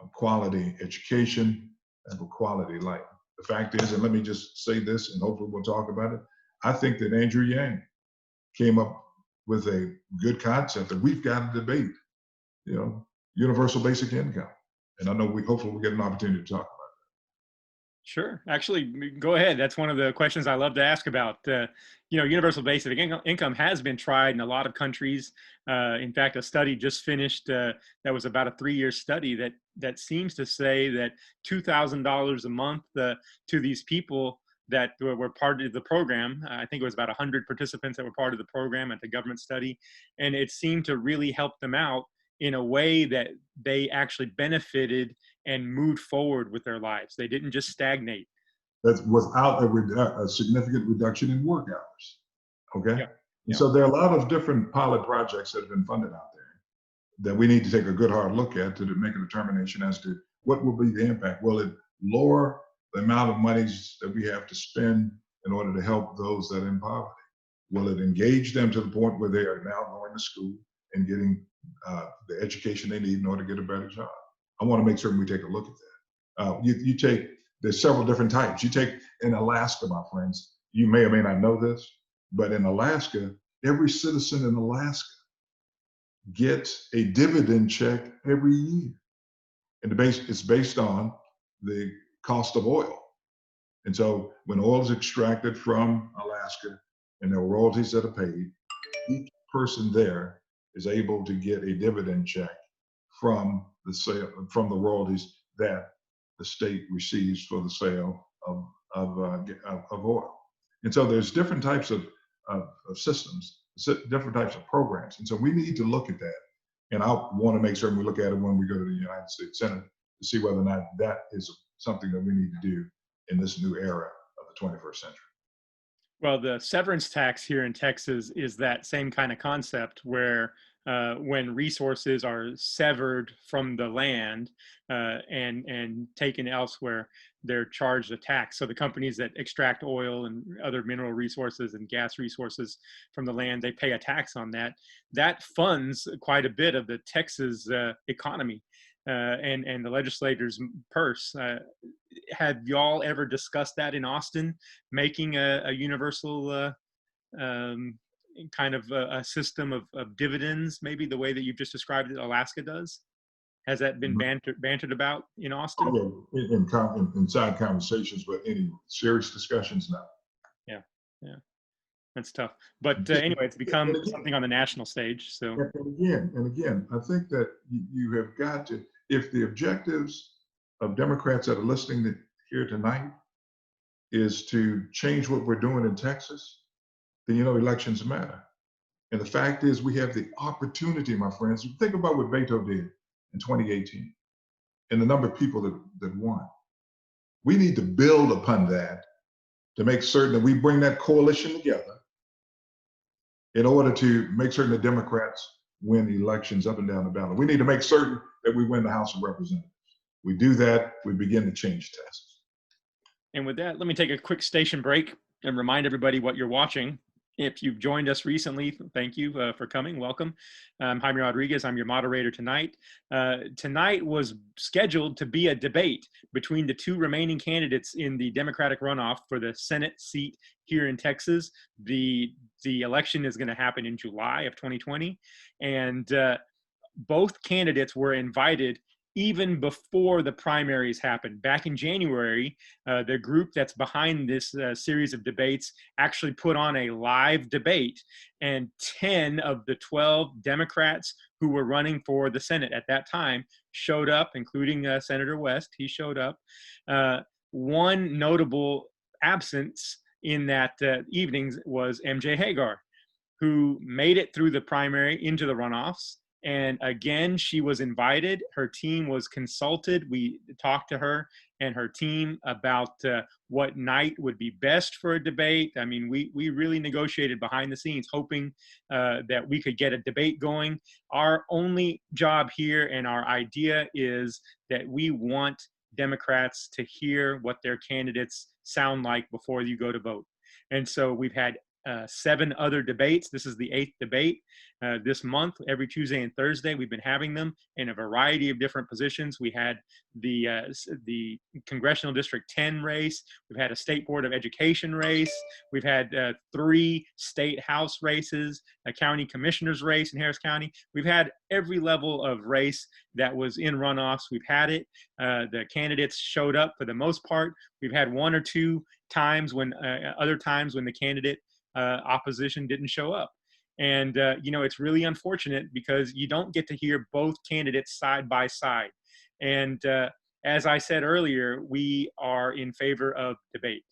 a quality education and a quality life. The fact is, and let me just say this, and hopefully we'll talk about it, I think that Andrew Yang came up with a good concept that we've got to debate, universal basic income. And I know hopefully we'll get an opportunity to talk about it. Sure. Actually, go ahead. That's one of the questions I love to ask about. Universal basic income has been tried in a lot of countries. In fact, a study just finished that was about a 3-year study that seems to say that $2,000 a month to these people that were part of the program. I think it was about 100 participants that were part of the program at the government study, and it seemed to really help them out in a way that they actually benefited and moved forward with their lives. They didn't just stagnate. That's without a significant reduction in work hours. Okay. Yeah. And Yeah. so there are a lot of different pilot projects that have been funded out there that we need to take a good hard look at to make a determination as to what will be the impact. Will it lower the amount of monies that we have to spend in order to help those that are in poverty? Will it engage them to the point where they are now going to school and getting the education they need in order to get a better job? I want to make certain we take a look at that. You take, there's several different types. You take in Alaska, my friends, you may or may not know this, but in Alaska, every citizen in Alaska gets a dividend check every year. And it's based on the cost of oil. And so when oil is extracted from Alaska and there are royalties that are paid, each person there is able to get a dividend check from the sale, from the royalties that the state receives for the sale of oil. And so there's different types of systems, different types of programs. And so we need to look at that. And I want to make sure we look at it when we go to the United States Senate to see whether or not that is something that we need to do in this new era of the 21st century. Well, the severance tax here in Texas is that same kind of concept where when resources are severed from the land and taken elsewhere, they're charged a tax. So the companies that extract oil and other mineral resources and gas resources from the land, they pay a tax on that. That funds quite a bit of the Texas economy and the legislators' purse. Have y'all ever discussed that in Austin, making a universal kind of a system of dividends, maybe the way that you've just described it, Alaska does? Has that been bantered about in Austin? Oh, yeah, inside conversations, but any serious discussions, no. Yeah, yeah, that's tough. But anyway, it's become something on the national stage. So, and again, I think that you have got to, if the objectives of Democrats that are listening here tonight is to change what we're doing in Texas, then elections matter. And the fact is, we have the opportunity, my friends. Think about what Beto did in 2018 and the number of people that won. We need to build upon that to make certain that we bring that coalition together in order to make certain that Democrats win elections up and down the ballot. We need to make certain that we win the House of Representatives. We do that, we begin to change Texas. and with that, let me take a quick station break and remind everybody what you're watching. If you've joined us recently, thank you for coming. Welcome. I'm Jaime Rodriguez. I'm your moderator tonight. Tonight was scheduled to be a debate between the two remaining candidates in the Democratic runoff for the Senate seat here in Texas. The election is going to happen in July of 2020, and both candidates were invited even before the primaries happened. Back in January, the group that's behind this series of debates actually put on a live debate, and 10 of the 12 Democrats who were running for the Senate at that time showed up, including Senator West. He showed up. One notable absence in that evening was MJ Hagar, who made it through the primary into the runoffs. And again, she was invited. Her team was consulted. We talked to her and her team about what night would be best for a debate. I mean, we really negotiated behind the scenes, hoping that we could get a debate going. Our only job here and our idea is that we want Democrats to hear what their candidates sound like before you go to vote. And so we've had 7 other debates. This is the 8th debate this month. Every Tuesday and Thursday, we've been having them in a variety of different positions. We had the Congressional District 10 race. We've had a State Board of Education race. We've had 3 state house races, a county commissioner's race in Harris County. We've had every level of race that was in runoffs. We've had it. The candidates showed up for the most part. We've had 1 or 2 times when other times when the candidate opposition didn't show up. And, it's really unfortunate because you don't get to hear both candidates side by side. And as I said earlier, we are in favor of debate.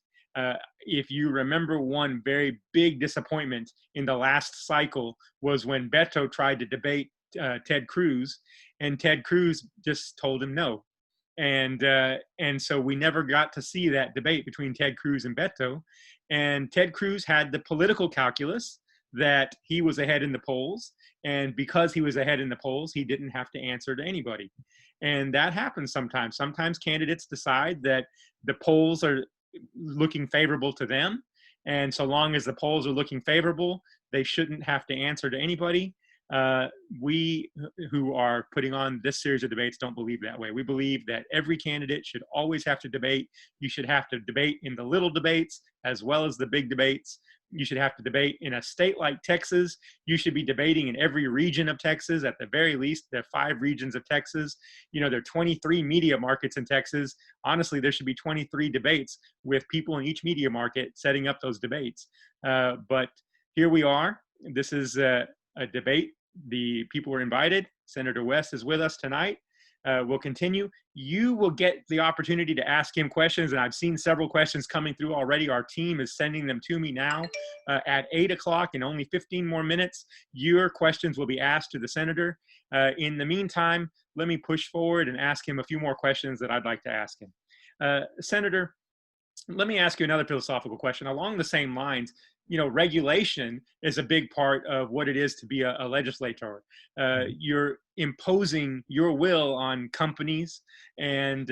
If you remember, one very big disappointment in the last cycle was when Beto tried to debate Ted Cruz, and Ted Cruz just told him no. And so we never got to see that debate between Ted Cruz and Beto. And Ted Cruz had the political calculus that he was ahead in the polls. And because he was ahead in the polls, he didn't have to answer to anybody. And that happens sometimes. Sometimes candidates decide that the polls are looking favorable to them. And so long as the polls are looking favorable, they shouldn't have to answer to anybody. We who are putting on this series of debates don't believe that way. We believe that every candidate should always have to debate. You should have to debate in the little debates as well as the big debates. You should have to debate in a state like Texas. You should be debating in every region of Texas. At the very least, there are 5 regions of Texas. There are 23 media markets in Texas. Honestly, there should be 23 debates with people in each media market setting up those debates. But here we are. This is a debate. The people were invited. Senator West is with us tonight. We'll continue. You will get the opportunity to ask him questions, and I've seen several questions coming through already. Our team is sending them to me now. At 8 o'clock, in only 15 more minutes, your questions will be asked to the senator. In the meantime, let me push forward and ask him a few more questions that I'd like to ask him. Senator, let me ask you another philosophical question along the same lines. Regulation is a big part of what it is to be a legislator. You're imposing your will on companies, and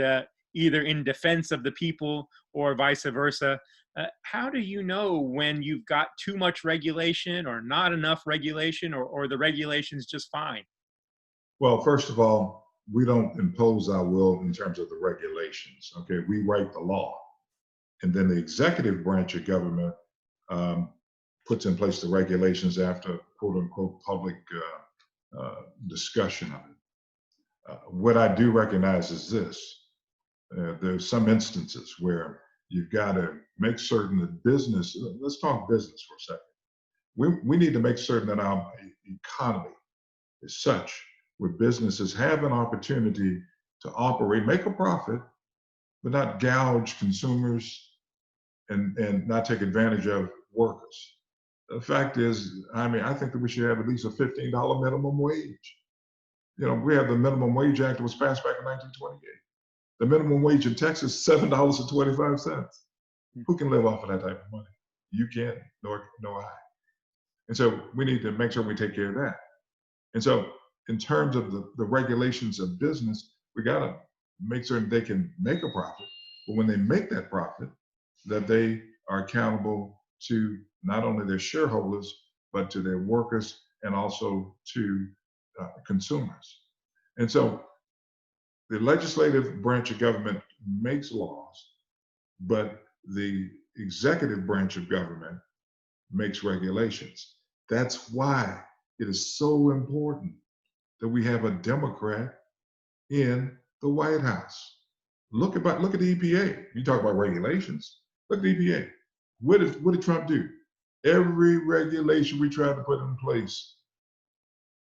either in defense of the people or vice versa. How do you know when you've got too much regulation or not enough regulation, or the regulation's just fine? Well, first of all, we don't impose our will in terms of the regulations. Okay, we write the law, and then the executive branch of government puts in place the regulations after quote unquote public discussion of it. What I do recognize is this. There's some instances where you've got to make certain that business, let's talk business for a second. We need to make certain that our economy is such where businesses have an opportunity to operate, make a profit, but not gouge consumers and not take advantage of workers. The fact is, I think that we should have at least a $15 minimum wage. We have the Minimum Wage Act that was passed back in 1928. The minimum wage in Texas is $7.25. Who can live off of that type of money? You can't, nor I. And so we need to make sure we take care of that. And so in terms of the regulations of business, we got to make certain they can make a profit, but when they make that profit, that they are accountable to not only their shareholders, but to their workers and also to consumers. And so the legislative branch of government makes laws, but the executive branch of government makes regulations. That's why it is so important that we have a Democrat in the White House. Look at the EPA. You talk about regulations. Look at the EPA. What did Trump do? Every regulation we tried to put in place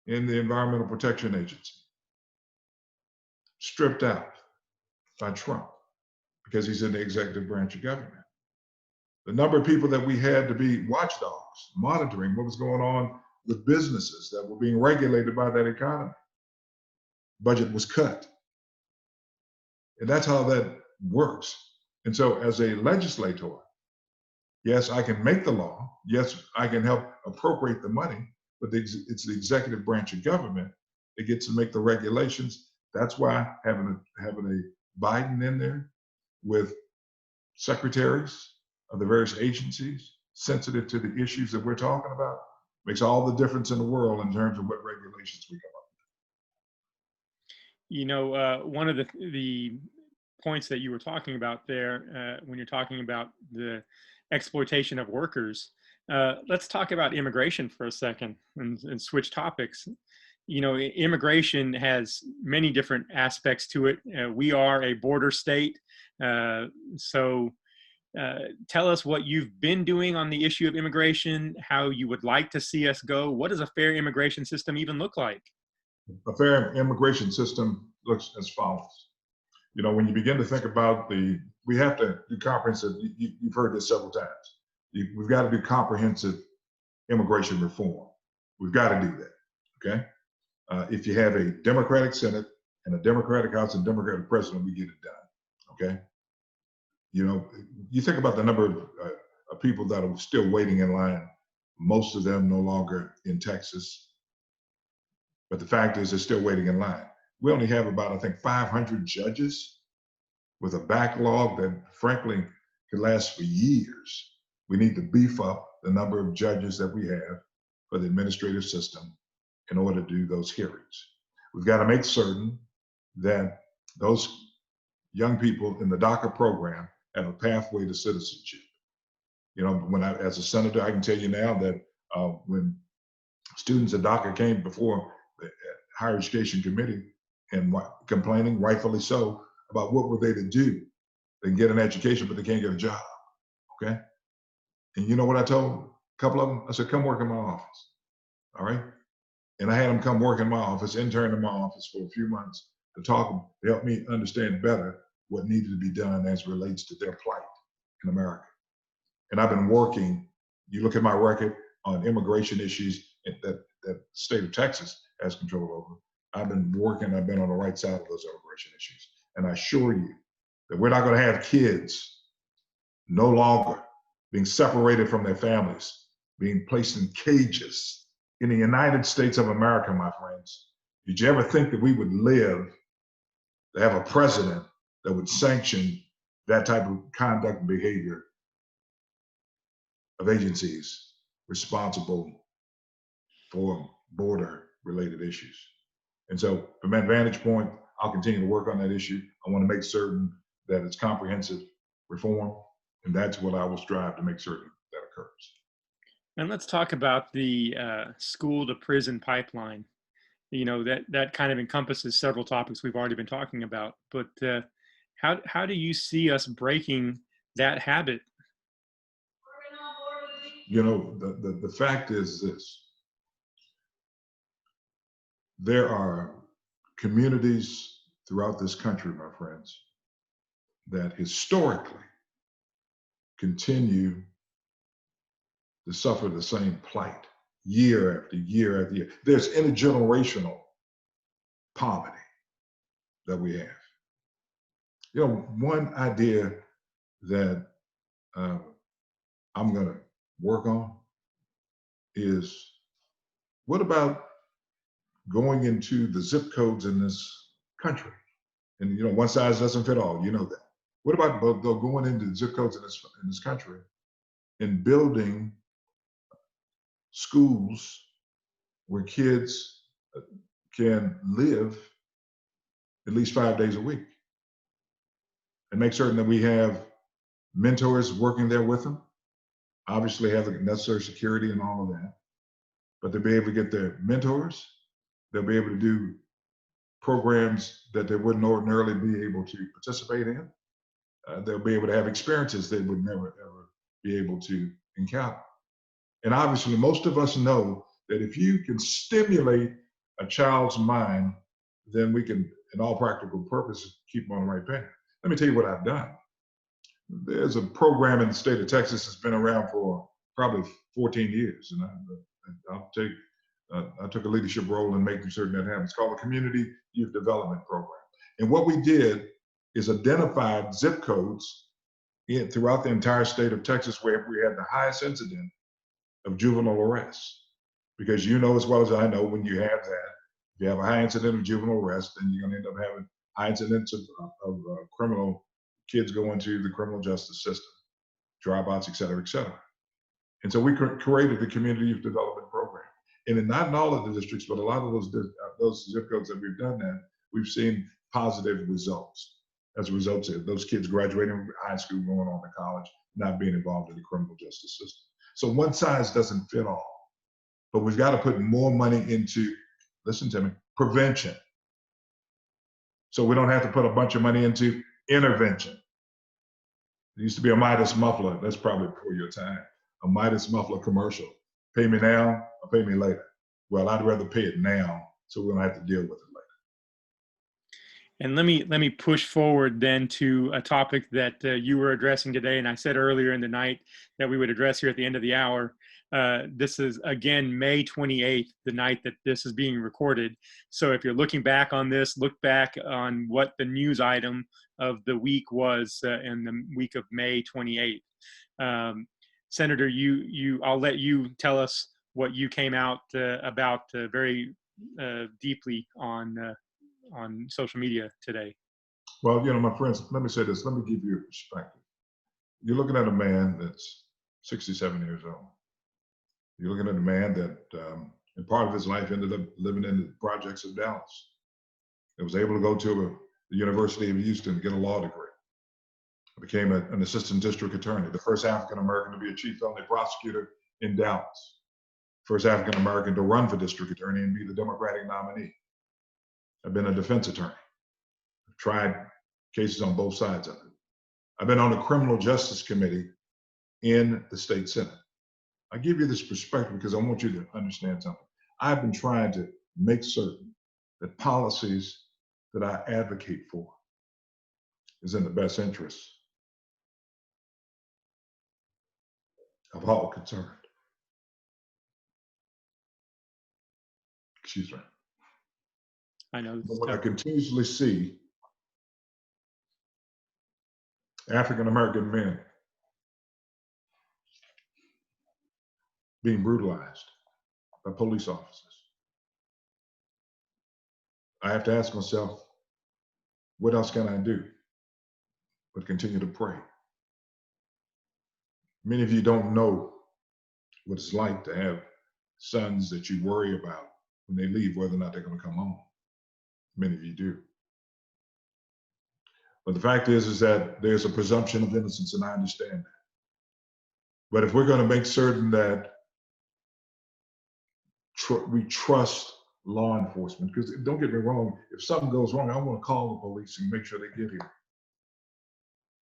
in the Environmental Protection Agency stripped out by Trump because he's in the executive branch of government. The number of people that we had to be watchdogs, monitoring what was going on with businesses that were being regulated by that economy. Budget was cut. And that's how that works. And so as a legislator, yes, I can make the law. Yes, I can help appropriate the money, but it's the executive branch of government that gets to make the regulations. That's why having a Biden in there with secretaries of the various agencies sensitive to the issues that we're talking about, makes all the difference in the world in terms of what regulations we come up One of the points that you were talking about there, when you're talking about the exploitation of workers, let's talk about immigration for a second and switch topics. Immigration has many different aspects to it. We are a border state, so tell us what you've been doing on the issue of immigration, how you would like to see us go. What does a fair immigration system even look like? with. A fair immigration system looks as follows. When you begin to think about we have to do comprehensive, you've heard this several times. We've got to do comprehensive immigration reform. We've got to do that, okay? If you have a Democratic Senate and a Democratic House and Democratic President, we get it done, okay? You think about the number of people that are still waiting in line, most of them no longer in Texas, but the fact is they're still waiting in line. We only have about, I think, 500 judges with a backlog that frankly could last for years. We need to beef up the number of judges that we have for the administrative system in order to do those hearings. We've got to make certain that those young people in the DACA program have a pathway to citizenship. As a senator, I can tell you now that when students at DACA came before the Higher Education Committee and complaining, rightfully so, about what were they to do. They can get an education, but they can't get a job, okay? And you know what I told a couple of them? I said, come work in my office, all right? And I had them come work in my office, intern in my office for a few months to help me understand better what needed to be done as relates to their plight in America. And I've been working, you look at my record on immigration issues that the state of Texas has control over. I've been on the right side of those immigration issues. And I assure you that we're not going to have kids no longer being separated from their families, being placed in cages in the United States of America, my friends. Did you ever think that we would live to have a president that would sanction that type of conduct and behavior of agencies responsible for border-related issues? And so from that vantage point, I'll continue to work on that issue. I want to make certain that it's comprehensive reform, and that's what I will strive to make certain that occurs. And let's talk about the school to prison pipeline. That kind of encompasses several topics we've already been talking about. But how do you see us breaking that habit? The fact is this. There are communities throughout this country, my friends, that historically continue to suffer the same plight year after year after year. There's intergenerational poverty that we have. One idea that I'm going to work on is, what about going into the zip codes in this country? And one size doesn't fit all, you know that. What about going into the zip codes in this country and building schools where kids can live at least 5 days a week, and make certain that we have mentors working there with them, obviously have the necessary security and all of that, but they'll be able to get their mentors. They'll be able to do programs that they wouldn't ordinarily be able to participate in. They'll be able to have experiences they would never, ever be able to encounter. And obviously, most of us know that if you can stimulate a child's mind, then we can, in all practical purposes, keep them on the right path. Let me tell you what I've done. There's a program in the state of Texas that's been around for probably 14 years, and I took a leadership role in making certain that happens. It's called the Community Youth Development Program. And what we did is identified zip codes throughout the entire state of Texas where we had the highest incident of juvenile arrests. Because you know as well as I know, when you have that, if you have a high incident of juvenile arrest, then you're going to end up having high incidents of criminal kids going to the criminal justice system, dropouts, et cetera, et cetera. And so we created the Community Youth Development Program. And not in all of the districts, but a lot of those zip codes that we've done that, we've seen positive results as a result of those kids graduating from high school, going on to college, not being involved in the criminal justice system. So one size doesn't fit all, but we've got to put more money into, listen to me, prevention. So we don't have to put a bunch of money into intervention. There used to be a Midas muffler. That's probably before your time. A Midas muffler commercial. Pay me now or pay me later. Well, I'd rather pay it now so we don't have to deal with it later. And let me push forward then to a topic that you were addressing today, and I said earlier in the night that we would address here at the end of the hour. This is again May 28th, the night that this is being recorded. So if you're looking back on this, look back on what the news item of the week was in the week of May 28th. Senator, I'll let you tell us what you came out about very deeply on social media today. Well, my friends, let me say this. Let me give you a perspective. You're looking at a man that's 67 years old. You're looking at a man that, in part of his life, ended up living in the projects of Dallas. He was able to go to the University of Houston to get a law degree. Became an assistant district attorney, the first African American to be a chief felony prosecutor in Dallas, first African American to run for district attorney and be the Democratic nominee. I've been a defense attorney. I've tried cases on both sides of it. I've been on the criminal justice committee in the state Senate. I give you this perspective because I want you to understand something. I've been trying to make certain that policies that I advocate for is in the best interest of all concerned. Excuse me. I know. But when I continuously see African American men being brutalized by police officers, I have to ask myself, what else can I do but continue to pray? Many of you don't know what it's like to have sons that you worry about when they leave, whether or not they're going to come home. Many of you do. But the fact is that there's a presumption of innocence, and I understand that. But if we're going to make certain that we trust law enforcement, because don't get me wrong, if something goes wrong, I want to call the police and make sure they get here.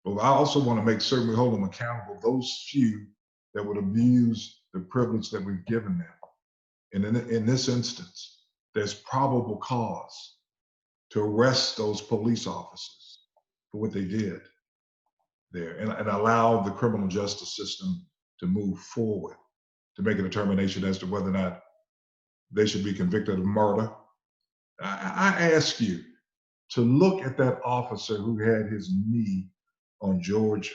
But I also want to make certain we hold them accountable, those few that would abuse the privilege that we've given them. And in this instance, there's probable cause to arrest those police officers for what they did there and allow the criminal justice system to move forward to make a determination as to whether or not they should be convicted of murder. I ask you to look at that officer who had his knee on George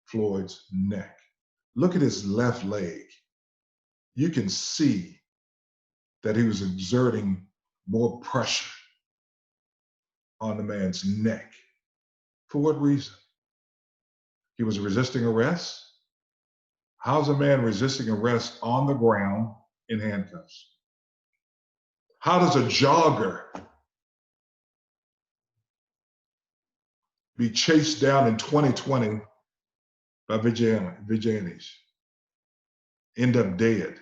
Floyd's neck. Look at his left leg. You can see that he was exerting more pressure on the man's neck. For what reason? He was resisting arrest? How's a man resisting arrest on the ground in handcuffs? How does a jogger be chased down in 2020 by vigilantes, end up dead?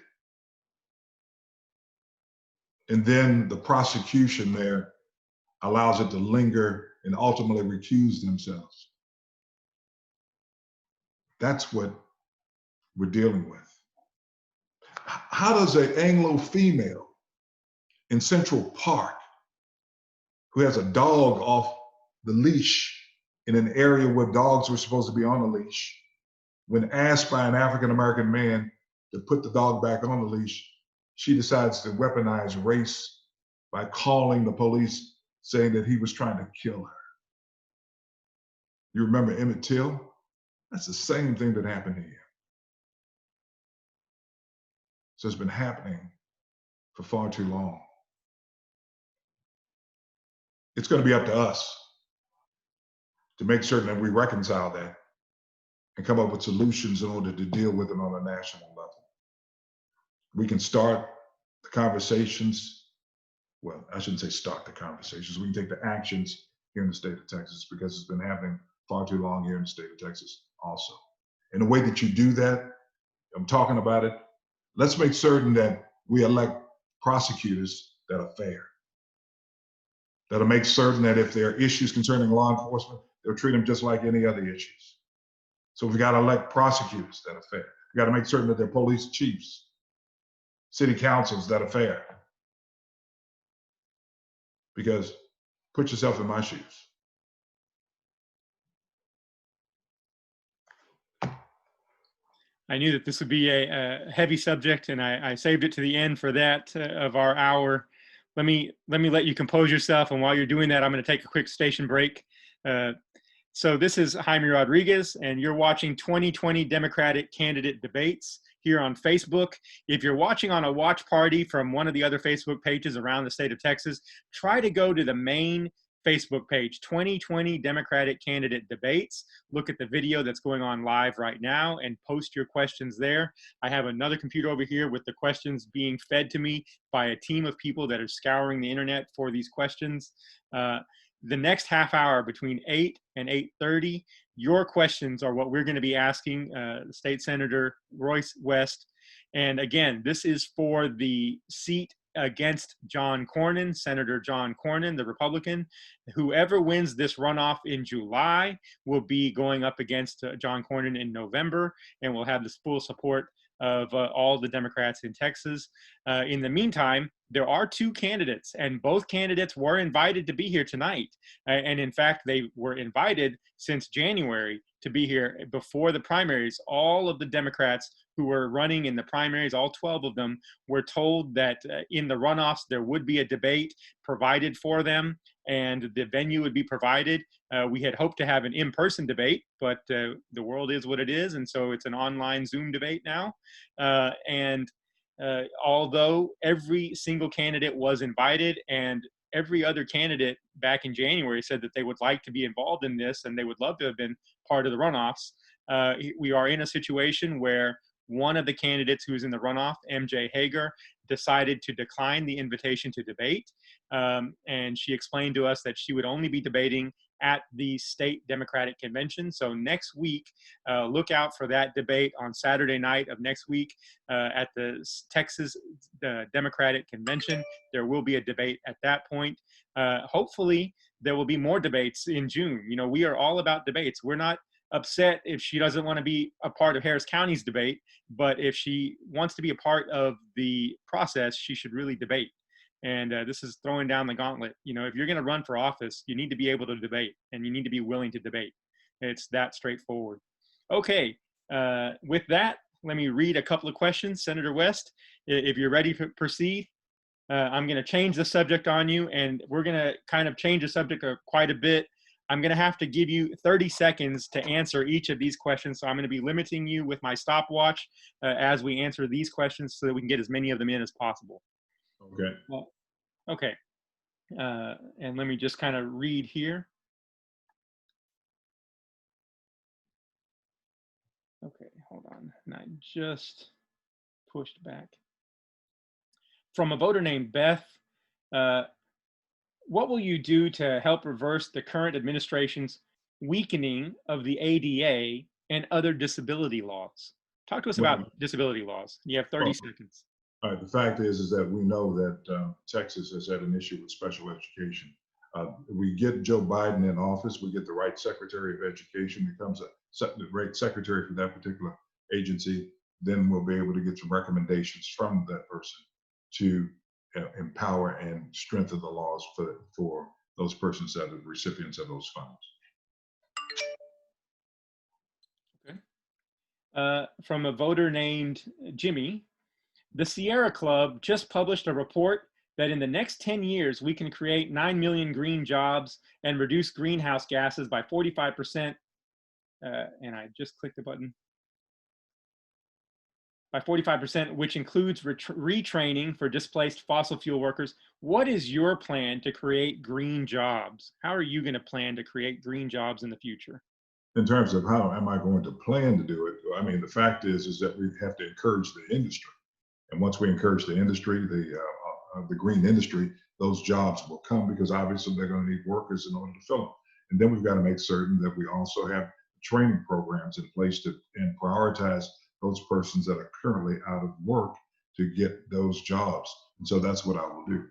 And then the prosecution there allows it to linger and ultimately recuse themselves. That's what we're dealing with. How does an Anglo female in Central Park who has a dog off the leash in an area where dogs were supposed to be on a leash, when asked by an African American man to put the dog back on the leash, she decides to weaponize race by calling the police, saying that he was trying to kill her. You remember Emmett Till? That's the same thing that happened here. So it's been happening for far too long. It's going to be up to us to make certain that we reconcile that and come up with solutions in order to deal with them on a national level. We can start the conversations. Well, I shouldn't say start the conversations. We can take the actions here in the state of Texas because it's been happening far too long here in the state of Texas also. And the way that you do that, I'm talking about it, let's make certain that we elect prosecutors that are fair, that'll make certain that if there are issues concerning law enforcement, they'll treat them just like any other issues. So we've got to elect prosecutors that are fair. We've got to make certain that they're police chiefs, city councils that are fair. Because put yourself in my shoes. I knew that this would be a heavy subject, and I saved it to the end for that of our hour. Let me let you compose yourself, and while you're doing that, I'm going to take a quick station break. So this is Jaime Rodriguez, and you're watching 2020 Democratic Candidate Debates here on Facebook. If you're watching on a watch party from one of the other Facebook pages around the state of Texas, try to go to the main Facebook page, 2020 Democratic Candidate Debates. Look at the video that's going on live right now and post your questions there. I have another computer over here with the questions being fed to me by a team of people that are scouring the internet for these questions. The next half hour between 8 and 8:30, your questions are what we're going to be asking State Senator Royce West. And again, this is for the seat against John Cornyn, Senator John Cornyn, the Republican. Whoever wins this runoff in July will be going up against John Cornyn in November, and will have the full support of all the Democrats in Texas. In the meantime, there are two candidates, and both candidates were invited to be here tonight. And in fact, they were invited since January to be here before the primaries. All of the Democrats who were running in the primaries, all 12 of them, were told that in the runoffs there would be a debate provided for them, and the venue would be provided. We had hoped to have an in-person debate, but the world is what it is, and so it's an online Zoom debate now. Although every single candidate was invited, and every other candidate back in January said that they would like to be involved in this and they would love to have been part of the runoffs, we are in a situation where one of the candidates who's in the runoff, MJ Hager, decided to decline the invitation to debate. And she explained to us that she would only be debating at the state Democratic convention. So next week, look out for that debate on Saturday night of next week at the Texas Democratic convention. There will be a debate at that point. Hopefully, there will be more debates in June. You know, we are all about debates. We're not upset if she doesn't want to be a part of Harris County's debate, but if she wants to be a part of the process, she should really debate. And this is throwing down the gauntlet. You know, if you're going to run for office, you need to be able to debate, and you need to be willing to debate. It's that straightforward. Okay, with that, let me read a couple of questions. Senator West, if you're ready to proceed, I'm going to change the subject on you, and we're going to kind of change the subject quite a bit. I'm going to have to give you 30 seconds to answer each of these questions. So I'm going to be limiting you with my stopwatch as we answer these questions so that we can get as many of them in as possible. Okay. Okay. And let me just kind of read here. Okay, hold on. And I just pushed back. From a voter named Beth, what will you do to help reverse the current administration's weakening of the ADA and other disability laws? Talk to us Well, about disability laws. You have 30 seconds. All right. The fact is that we know that Texas has had an issue with special education. We get Joe Biden in office, we get the right Secretary of Education, becomes the right secretary for that particular agency, then we'll be able to get some recommendations from that person to empower and strengthen the laws for those persons that are the recipients of those funds. Okay. From a voter named Jimmy, the Sierra Club just published a report that in the next 10 years, we can create 9 million green jobs and reduce greenhouse gases by 45%. And I just clicked the button. By 45%, which includes retraining for displaced fossil fuel workers. What is your plan to create green jobs? How are you going to plan to create green jobs in the future? In terms of how am I going to plan to do it, I mean, the fact is that we have to encourage the industry. And once we encourage the industry, the green industry, those jobs will come because obviously they're going to need workers in order to fill them. And then we've got to make certain that we also have training programs in place to and prioritize those persons that are currently out of work to get those jobs. And so that's what I will do.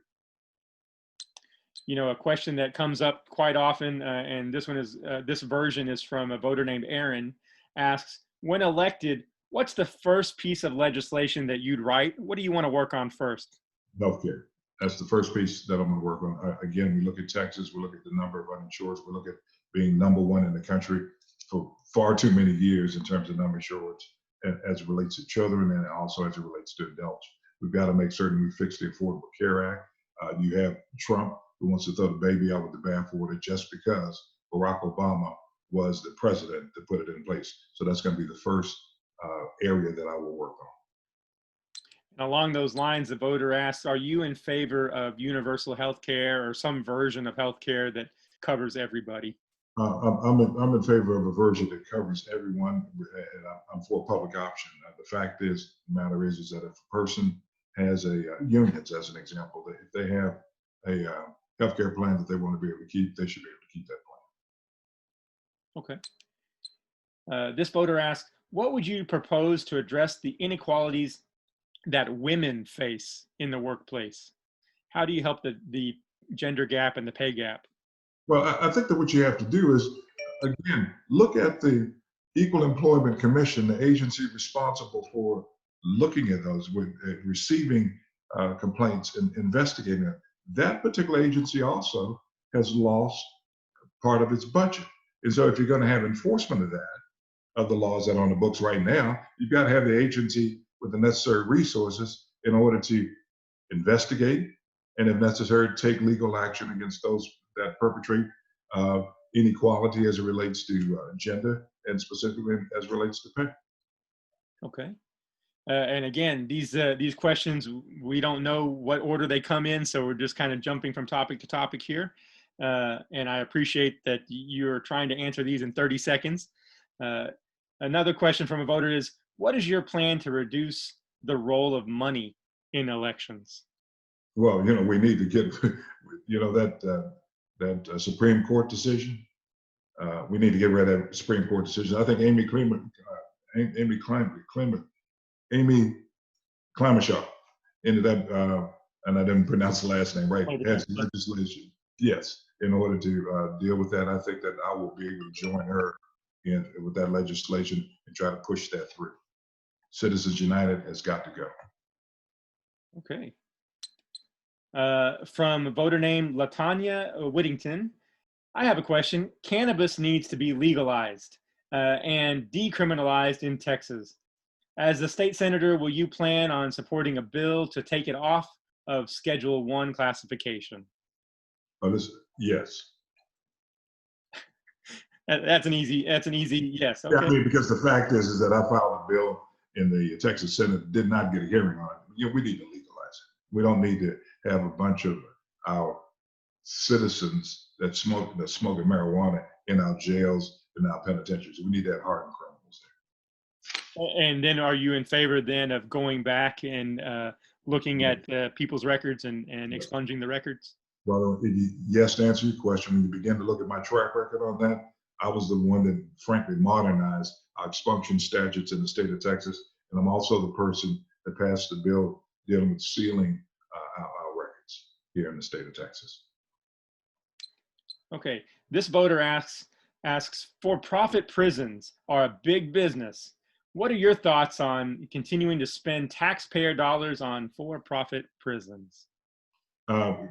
You know, a question that comes up quite often, and this version is from a voter named Aaron, asks, when elected, what's the first piece of legislation that you'd write? What do you want to work on first? Healthcare. That's the first piece that I'm going to work on. Again, we look at Texas, we look at the number of uninsureds, we look at being #1 in the country for far too many years in terms of number of insureds as it relates to children and also as it relates to adults. We've got to make certain we fix the Affordable Care Act. You have Trump who wants to throw the baby out with the bathwater just because Barack Obama was the president to put it in place. So that's going to be the first area that I will work on. And along those lines, the voter asks, are you in favor of universal health care or some version of health care that covers everybody? I'm in favor of a version that covers everyone, and I'm for a public option. The fact is, the matter is that if a person has a unions, as an example, that if they have a healthcare plan that they want to be able to keep, they should be able to keep that plan. Okay. This voter asks, what would you propose to address the inequalities that women face in the workplace? How do you help the gender gap and the pay gap? Well, I think that what you have to do is, again, look at the Equal Employment Commission, the agency responsible for looking at those, with receiving complaints and investigating it. That particular agency also has lost part of its budget. And so if you're going to have enforcement of that, of the laws that are on the books right now, you've got to have the agency with the necessary resources in order to investigate and, if necessary, take legal action against those that perpetrate inequality as it relates to gender and specifically as it relates to pay. Okay. And again, these questions, we don't know what order they come in, so we're just kind of jumping from topic to topic here. And I appreciate that you're trying to answer these in 30 seconds. Another question from a voter is, what is your plan to reduce the role of money in elections? Well, we need to get, that Supreme Court decision. We need to get rid of that Supreme Court decision. I think Amy Klobuchar ended up, and I didn't pronounce the last name right, has legislation, yes, in order to deal with that. I think that I will be able to join her with that legislation and try to push that through. Citizens United has got to go. Okay. From a voter named Latanya Whittington, I have a question. Cannabis needs to be legalized and decriminalized in Texas. As the state senator, will you plan on supporting a bill to take it off of Schedule 1 classification? Yes. That's an easy yes. Okay. Yeah, I mean, because the fact is that I filed a bill in the Texas Senate, did not get a hearing on it. We need to legalize it. We don't need to have a bunch of our citizens that smoking marijuana in our jails and our penitentiaries. We need to have hardened criminals there. And then are you in favor then of going back and looking at people's records and expunging the records? Well, yes, to answer your question, when you begin to look at my track record on that, I was the one that frankly modernized our expunction statutes in the state of Texas. And I'm also the person that passed the bill dealing with sealing our records here in the state of Texas. Okay, this voter asks, for-profit prisons are a big business. What are your thoughts on continuing to spend taxpayer dollars on for-profit prisons?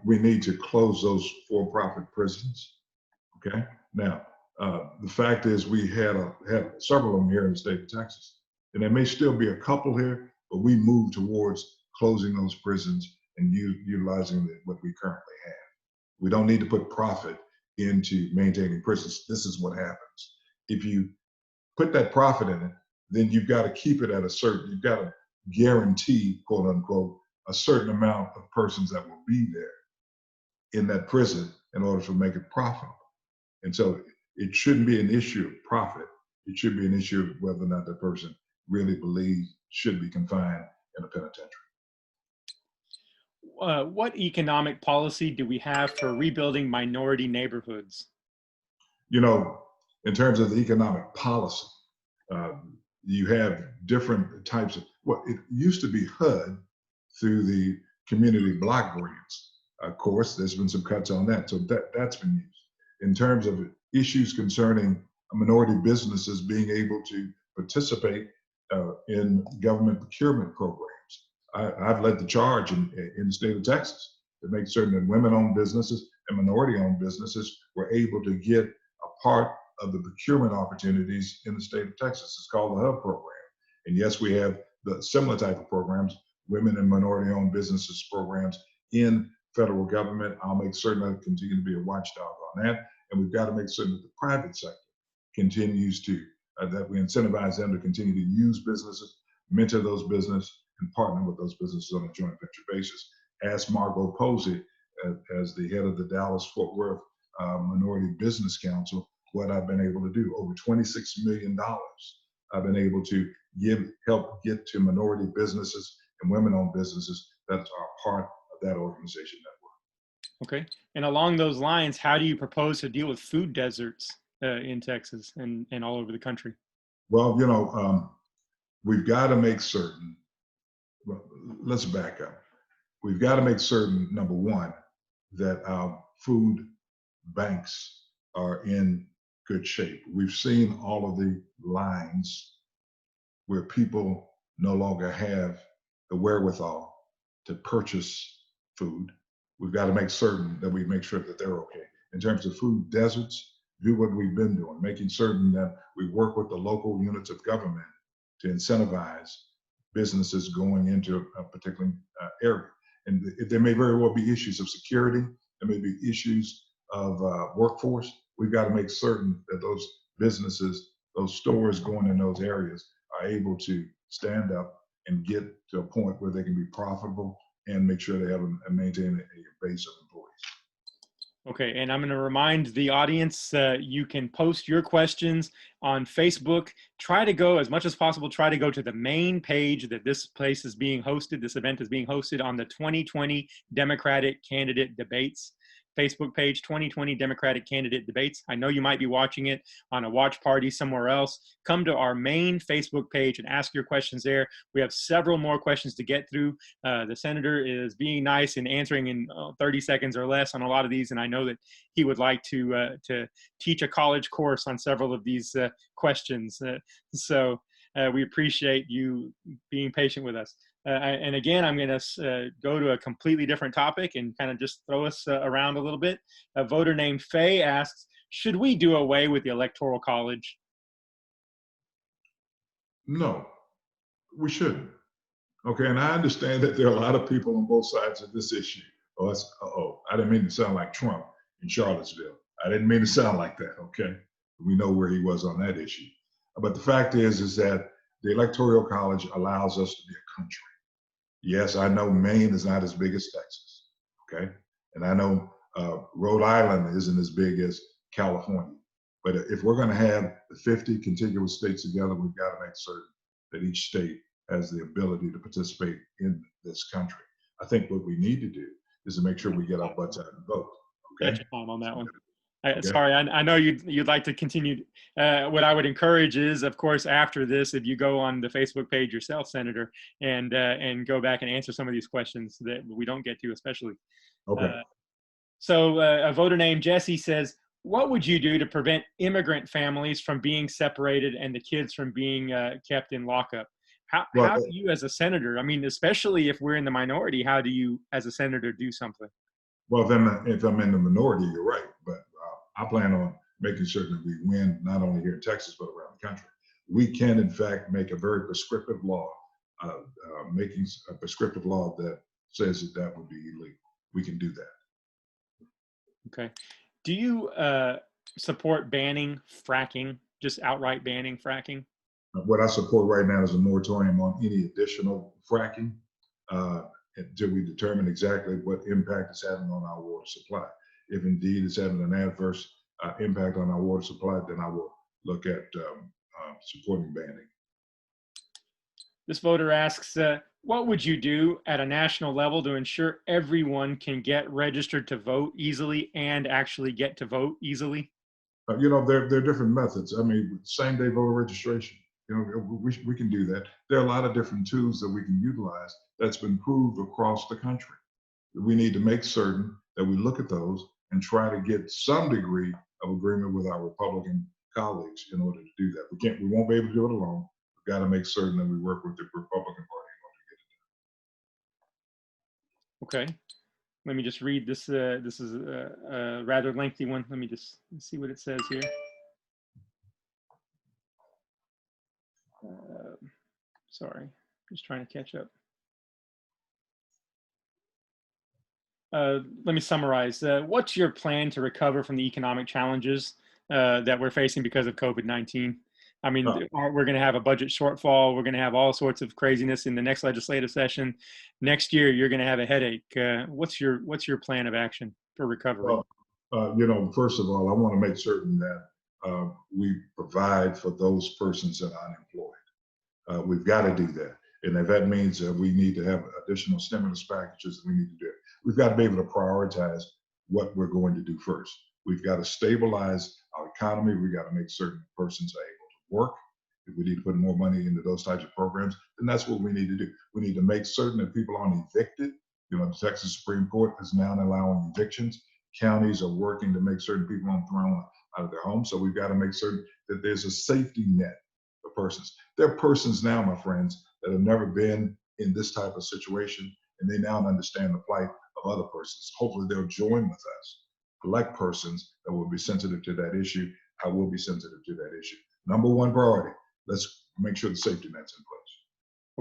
We need to close those for-profit prisons. Okay. Now, the fact is we had several of them here in the state of Texas, and there may still be a couple here, but we moved towards closing those prisons and utilizing what we currently have. We don't need to put profit into maintaining prisons. This is what happens. If you put that profit in it, then you've got to keep it at you've got to guarantee, quote unquote, a certain amount of persons that will be there in that prison in order to make it profitable. And so it shouldn't be an issue of profit. It should be an issue of whether or not that person really believes should be confined in a penitentiary. What economic policy do we have for rebuilding minority neighborhoods? You know, in terms of the economic policy, you have different types of, well, it used to be HUD through the community block grants. Of course, there's been some cuts on that, so that's been used. In terms of issues concerning minority businesses being able to participate in government procurement programs, I've led the charge in the state of Texas to make certain that women-owned businesses and minority-owned businesses were able to get a part of the procurement opportunities in the state of Texas. It's called the HUB program. And yes, we have the similar type of programs, women and minority-owned businesses programs in federal government. I'll make certain I continue to be a watchdog on that. And we've got to make certain that the private sector continues to, that we incentivize them to continue to use businesses, mentor those businesses, and partner with those businesses on a joint venture basis. Ask Margot Posey, as the head of the Dallas-Fort Worth Minority Business Council, what I've been able to do. Over $26 million I've been able to help get to minority businesses and women-owned businesses that are part of that organization network. Okay. And along those lines, how do you propose to deal with food deserts in Texas and all over the country? Well, you know, we've got to make certain, well, let's back up. We've got to make certain, number one, that our food banks are in good shape. We've seen all of the lines where people no longer have the wherewithal to purchase food. We've got to make certain that we make sure that they're okay. In terms of food deserts, do what we've been doing, making certain that we work with the local units of government to incentivize businesses going into a particular area. And there may very well be issues of security, there may be issues of workforce. We've got to make certain that those businesses, those stores going in those areas are able to stand up and get to a point where they can be profitable and make sure they have and maintain a base of employees. Okay, and I'm going to remind the audience, you can post your questions on Facebook. Try to go, as much as possible, try to go to the main page that this place is being hosted, this event is being hosted on the 2020 Democratic Candidate Debates Facebook page, 2020 Democratic Candidate Debates. I know you might be watching it on a watch party somewhere else. Come to our main Facebook page and ask your questions there. We have several more questions to get through. The senator is being nice and answering in 30 seconds or less on a lot of these, and I know that he would like to teach a college course on several of these questions. So we appreciate you being patient with us. And again, I'm going to go to a completely different topic and kind of just throw us around a little bit. A voter named Faye asks, should we do away with the Electoral College? No, we shouldn't. Okay, and I understand that there are a lot of people on both sides of this issue. Oh, I didn't mean to sound like Trump in Charlottesville. I didn't mean to sound like that, okay? We know where he was on that issue. But the fact is that the Electoral College allows us to be a country. Yes, I know Maine is not as big as Texas, okay? And I know Rhode Island isn't as big as California. But if we're gonna have the 50 contiguous states together, we've got to make certain that each state has the ability to participate in this country. I think what we need to do is to make sure we get our butts out and vote, okay? Got your time on that one. Okay. Sorry, I know you'd like to continue. What I would encourage is, of course, after this, if you go on the Facebook page yourself, Senator, and go back and answer some of these questions that we don't get to, especially. Okay. So a voter named Jesse says, what would you do to prevent immigrant families from being separated and the kids from being kept in lockup? How do you, as a senator, I mean, especially if we're in the minority, how do you, as a senator, do something? Well, then if I'm in the minority, you're right. But I plan on making sure that we win, not only here in Texas, but around the country. We can, in fact, make a very prescriptive law, making a prescriptive law that says that that would be illegal. We can do that. Okay. Do you support banning fracking, just outright banning fracking? What I support right now is a moratorium on any additional fracking until we determine exactly what impact it's having on our water supply. If indeed it's having an adverse impact on our water supply, then I will look at supporting banning. This voter asks, what would you do at a national level to ensure everyone can get registered to vote easily and actually get to vote easily? There are different methods. I mean, same-day voter registration. We can do that. There are a lot of different tools that we can utilize that's been proved across the country. We need to make certain that we look at those and try to get some degree of agreement with our Republican colleagues in order to do that. We won't be able to do it alone. We've got to make certain that we work with the Republican Party in order to get it Okay. Let me just read this. This is a rather lengthy one. Let me just see what it says here. Sorry, just trying to catch up. Let me summarize. What's your plan to recover from the economic challenges that we're facing because of COVID-19? I mean, we're going to have a budget shortfall. We're going to have all sorts of craziness in the next legislative session. Next year, you're going to have a headache. What's your plan of action for recovery? Well, first of all, I want to make certain that we provide for those persons that are unemployed. We've got to do that. And if that means that we need to have additional stimulus packages, we need to do it. We've got to be able to prioritize what we're going to do first. We've got to stabilize our economy. We've got to make certain persons are able to work. If we need to put more money into those types of programs, then that's what we need to do. We need to make certain that people aren't evicted. The Texas Supreme Court is now allowing evictions. Counties are working to make certain people aren't thrown out of their homes. So we've got to make certain that there's a safety net for persons. There are persons now, my friends, that have never been in this type of situation, and they now understand the plight of other persons. Hopefully they'll join with us, select persons that will be sensitive to that issue. I will be sensitive to that issue. Number one priority, let's make sure the safety net's in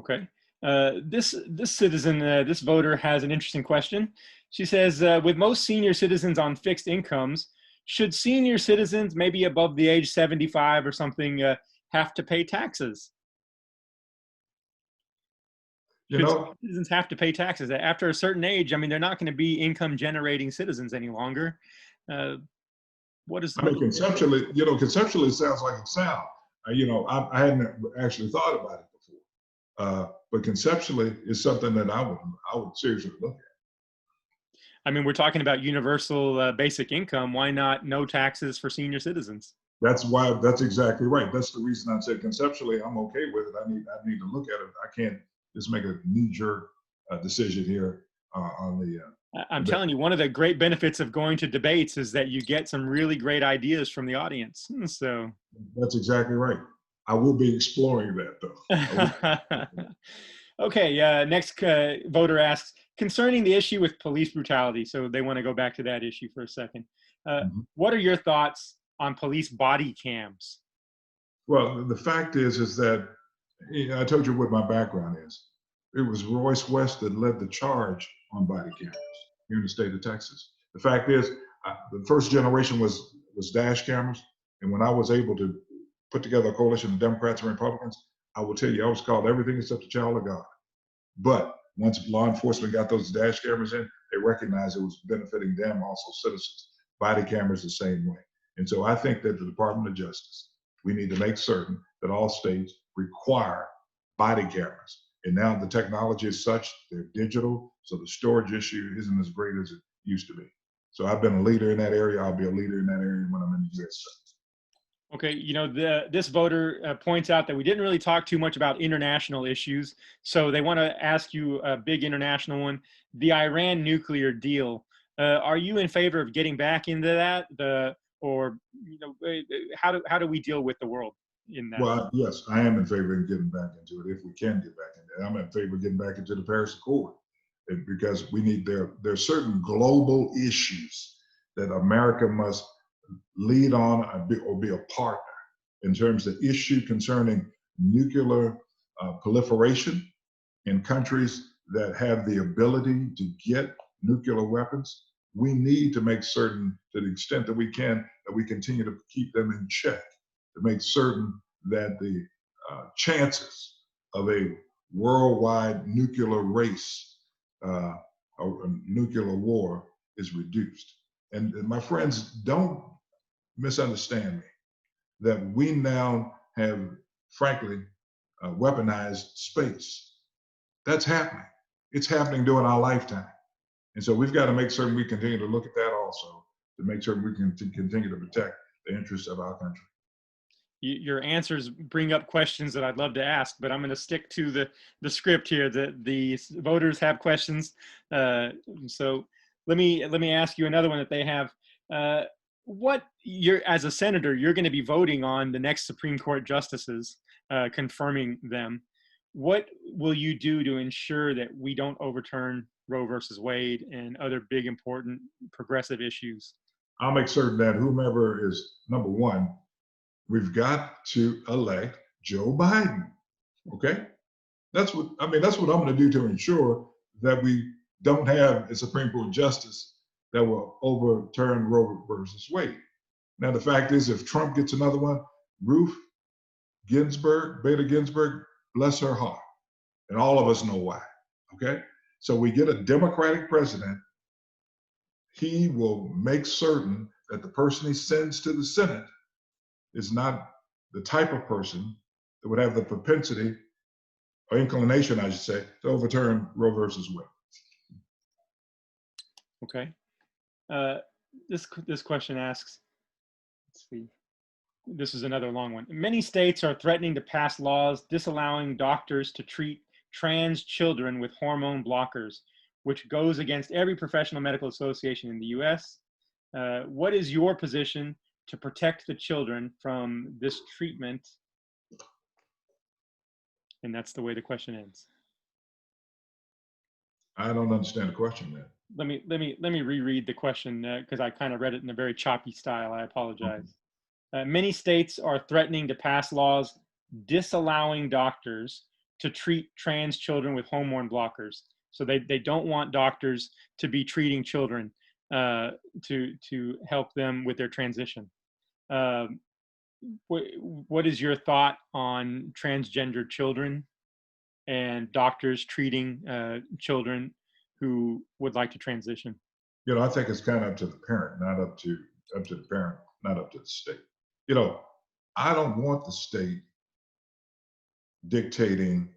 place. Okay. This citizen, this voter has an interesting question. She says, with most senior citizens on fixed incomes, should senior citizens, maybe above the age 75 or something, have to pay taxes? Should citizens have to pay taxes after a certain age? I mean, they're not going to be income generating citizens any longer. Conceptually, conceptually it sounds like it sounds. I hadn't actually thought about it before, but conceptually it's something that I would seriously look at. I mean, we're talking about universal basic income. Why not no taxes for senior citizens? That's exactly right. That's the reason I said conceptually I'm okay with it. I need to look at it. I can't just make a knee-jerk decision here on the. I'm telling you, one of the great benefits of going to debates is that you get some really great ideas from the audience. So that's exactly right. I will be exploring that, though. Okay. Next voter asks, concerning the issue with police brutality. So they want to go back to that issue for a second. What are your thoughts on police body cams? Well, the fact is that I told you what my background is. It was Royce West that led the charge on body cameras here in the state of Texas. The fact is, the first generation was dash cameras, and when I was able to put together a coalition of Democrats and Republicans, I will tell you, I was called everything except a child of God. But once law enforcement got those dash cameras in, they recognized it was benefiting them, also citizens. Body cameras the same way. And so I think that the Department of Justice, we need to make certain that all states require body cameras. And now the technology is such, they're digital, so the storage issue isn't as great as it used to be. So I've been a leader in that area. I'll be a leader in that area when I'm in the U.S. Okay, this voter points out that we didn't really talk too much about international issues. So they want to ask you a big international one, the Iran nuclear deal. Are you in favor of getting back into that? How do we deal with the world in that? Well, yes, I am in favor of getting back into it if we can get back into it. I'm in favor of getting back into the Paris Accord because we need there are certain global issues that America must lead on or be a partner in terms of issue concerning nuclear proliferation in countries that have the ability to get nuclear weapons. We need to make certain, to the extent that we can, that we continue to keep them in check, to make certain that the chances of a worldwide nuclear race or a nuclear war is reduced. And my friends, don't misunderstand me, that we now have, frankly, weaponized space. That's happening. It's happening during our lifetime. And so we've got to make certain we continue to look at that also to make sure we can continue to protect the interests of our country. Your answers bring up questions that I'd love to ask, but I'm going to stick to the script here. The voters have questions, so let me ask you another one that they have. What you're as a senator, you're going to be voting on the next Supreme Court justices, confirming them. What will you do to ensure that we don't overturn Roe versus Wade and other big important progressive issues? I'll make certain that whomever is number one, we've got to elect Joe Biden. Okay? That's what I'm going to do to ensure that we don't have a Supreme Court justice that will overturn Roe versus Wade. Now, the fact is, if Trump gets another one, Ruth Bader Ginsburg, bless her heart. And all of us know why. Okay? So we get a Democratic president, he will make certain that the person he sends to the Senate is not the type of person that would have the propensity or inclination, I should say, to overturn Roe versus Wade. Okay. This question asks, let's see, this is another long one. Many states are threatening to pass laws disallowing doctors to treat trans children with hormone blockers, which goes against every professional medical association in the US. What is your position to protect the children from this treatment? And that's the way the question ends. I don't understand the question, man. Let me reread the question because I kind of read it in a very choppy style. I apologize. Many states are threatening to pass laws disallowing doctors to treat trans children with hormone blockers. So they don't want doctors to be treating children to help them with their transition. What is your thought on transgender children and doctors treating children who would like to transition? You know, I think it's kind of up to the parent, not up to the parent, not up to the state. You know, I don't want the state dictating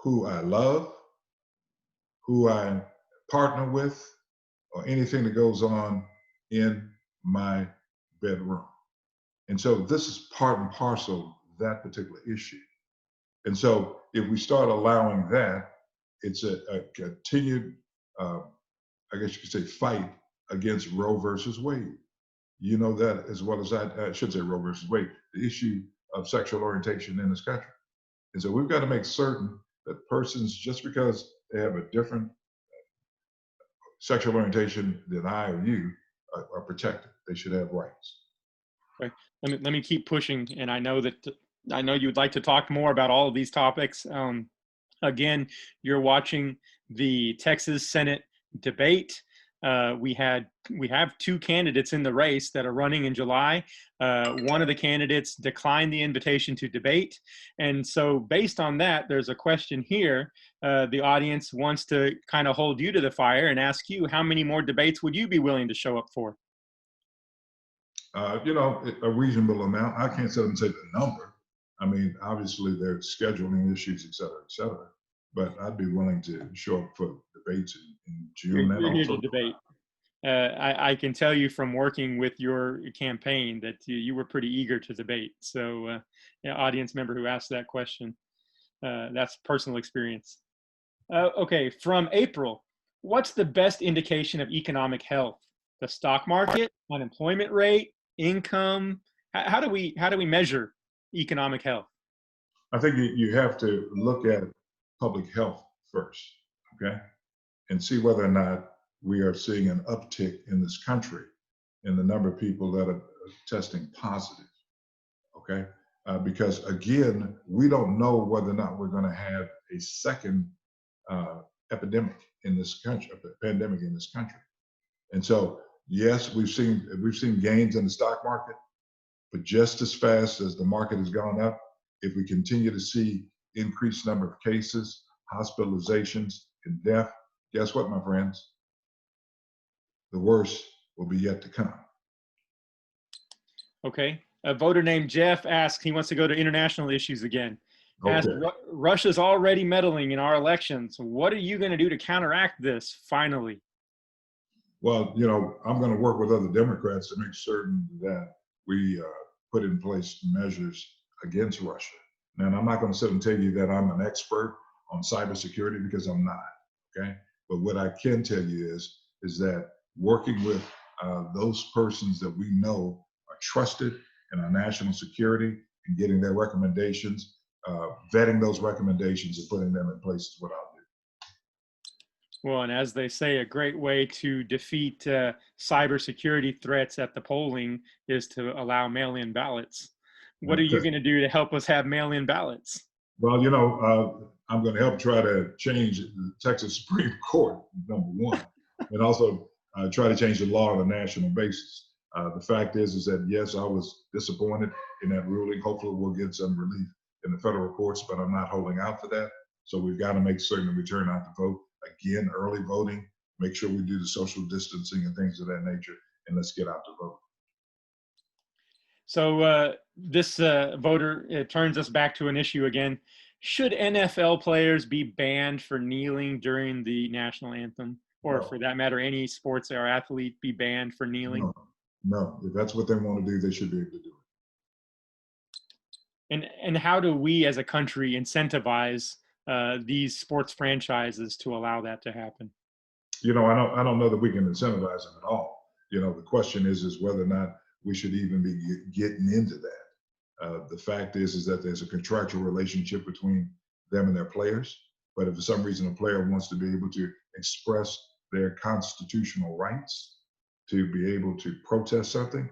who I love, who I partner with, or anything that goes on in my bedroom. And so this is part and parcel of that particular issue. And so if we start allowing that, it's a continued, I guess you could say, fight against Roe versus Wade. You know that as well as I should say Roe versus Wade, the issue of sexual orientation in this country. And so we've got to make certain that persons, just because they have a different sexual orientation than I or you, are protected. They should have rights. Okay. Let me keep pushing, and I know you would like to talk more about all of these topics. Again, you're watching the Texas Senate debate. We have two candidates in the race that are running in July. One of the candidates declined the invitation to debate. And so based on that, there's a question here. The audience wants to kind of hold you to the fire and ask you, how many more debates would you be willing to show up for? You know, a reasonable amount. I can't sit and say the number. I mean, obviously there's scheduling issues, et cetera, et cetera. But I'd be willing to show up for debates in June. You're here to debate. I can tell you from working with your campaign that you were pretty eager to debate. So, audience member who asked that question, that's personal experience. Okay, from April, what's the best indication of economic health? The stock market, unemployment rate, income? How do we measure economic health? I think you have to look at public health first, okay, and see whether or not we are seeing an uptick in this country in the number of people that are testing positive, okay? Because again, we don't know whether or not we're going to have a second epidemic in this country, a pandemic in this country. And so, yes, we've seen gains in the stock market, but just as fast as the market has gone up, if we continue to see increased number of cases, hospitalizations, and death, guess what, my friends? The worst will be yet to come. Okay. A voter named Jeff asks, he wants to go to international issues again. Asks, Okay. Russia's already meddling in our elections. What are you going to do to counteract this finally? Well, I'm going to work with other Democrats to make certain that we put in place measures against Russia. Now, I'm not going to sit and tell you that I'm an expert on cybersecurity because I'm not. Okay. But what I can tell you is that working with those persons that we know are trusted in our national security and getting their recommendations, vetting those recommendations and putting them in place is what I'll do. Well, and as they say, a great way to defeat cybersecurity threats at the polling is to allow mail-in ballots. What are you going to do to help us have mail-in ballots? Well, I'm going to help try to change the Texas Supreme Court, number one, and also try to change the law on a national basis. The fact is that yes, I was disappointed in that ruling. Hopefully, we'll get some relief in the federal courts, but I'm not holding out for that. So we've got to make certain that we turn out to vote. Again, early voting, make sure we do the social distancing and things of that nature, and let's get out to vote. So this voter, it turns us back to an issue again. Should NFL players be banned for kneeling during the national anthem? Or No, for that matter, any sports or athlete be banned for kneeling? no, no. If that's what they want to do, they should be able to do it. And how do we as a country incentivize these sports franchises to allow that to happen? I don't know that we can incentivize them at all. The question is whether or not we should even be getting into that. The fact is that there's a contractual relationship between them and their players. But if for some reason a player wants to be able to express their constitutional rights to be able to protest something,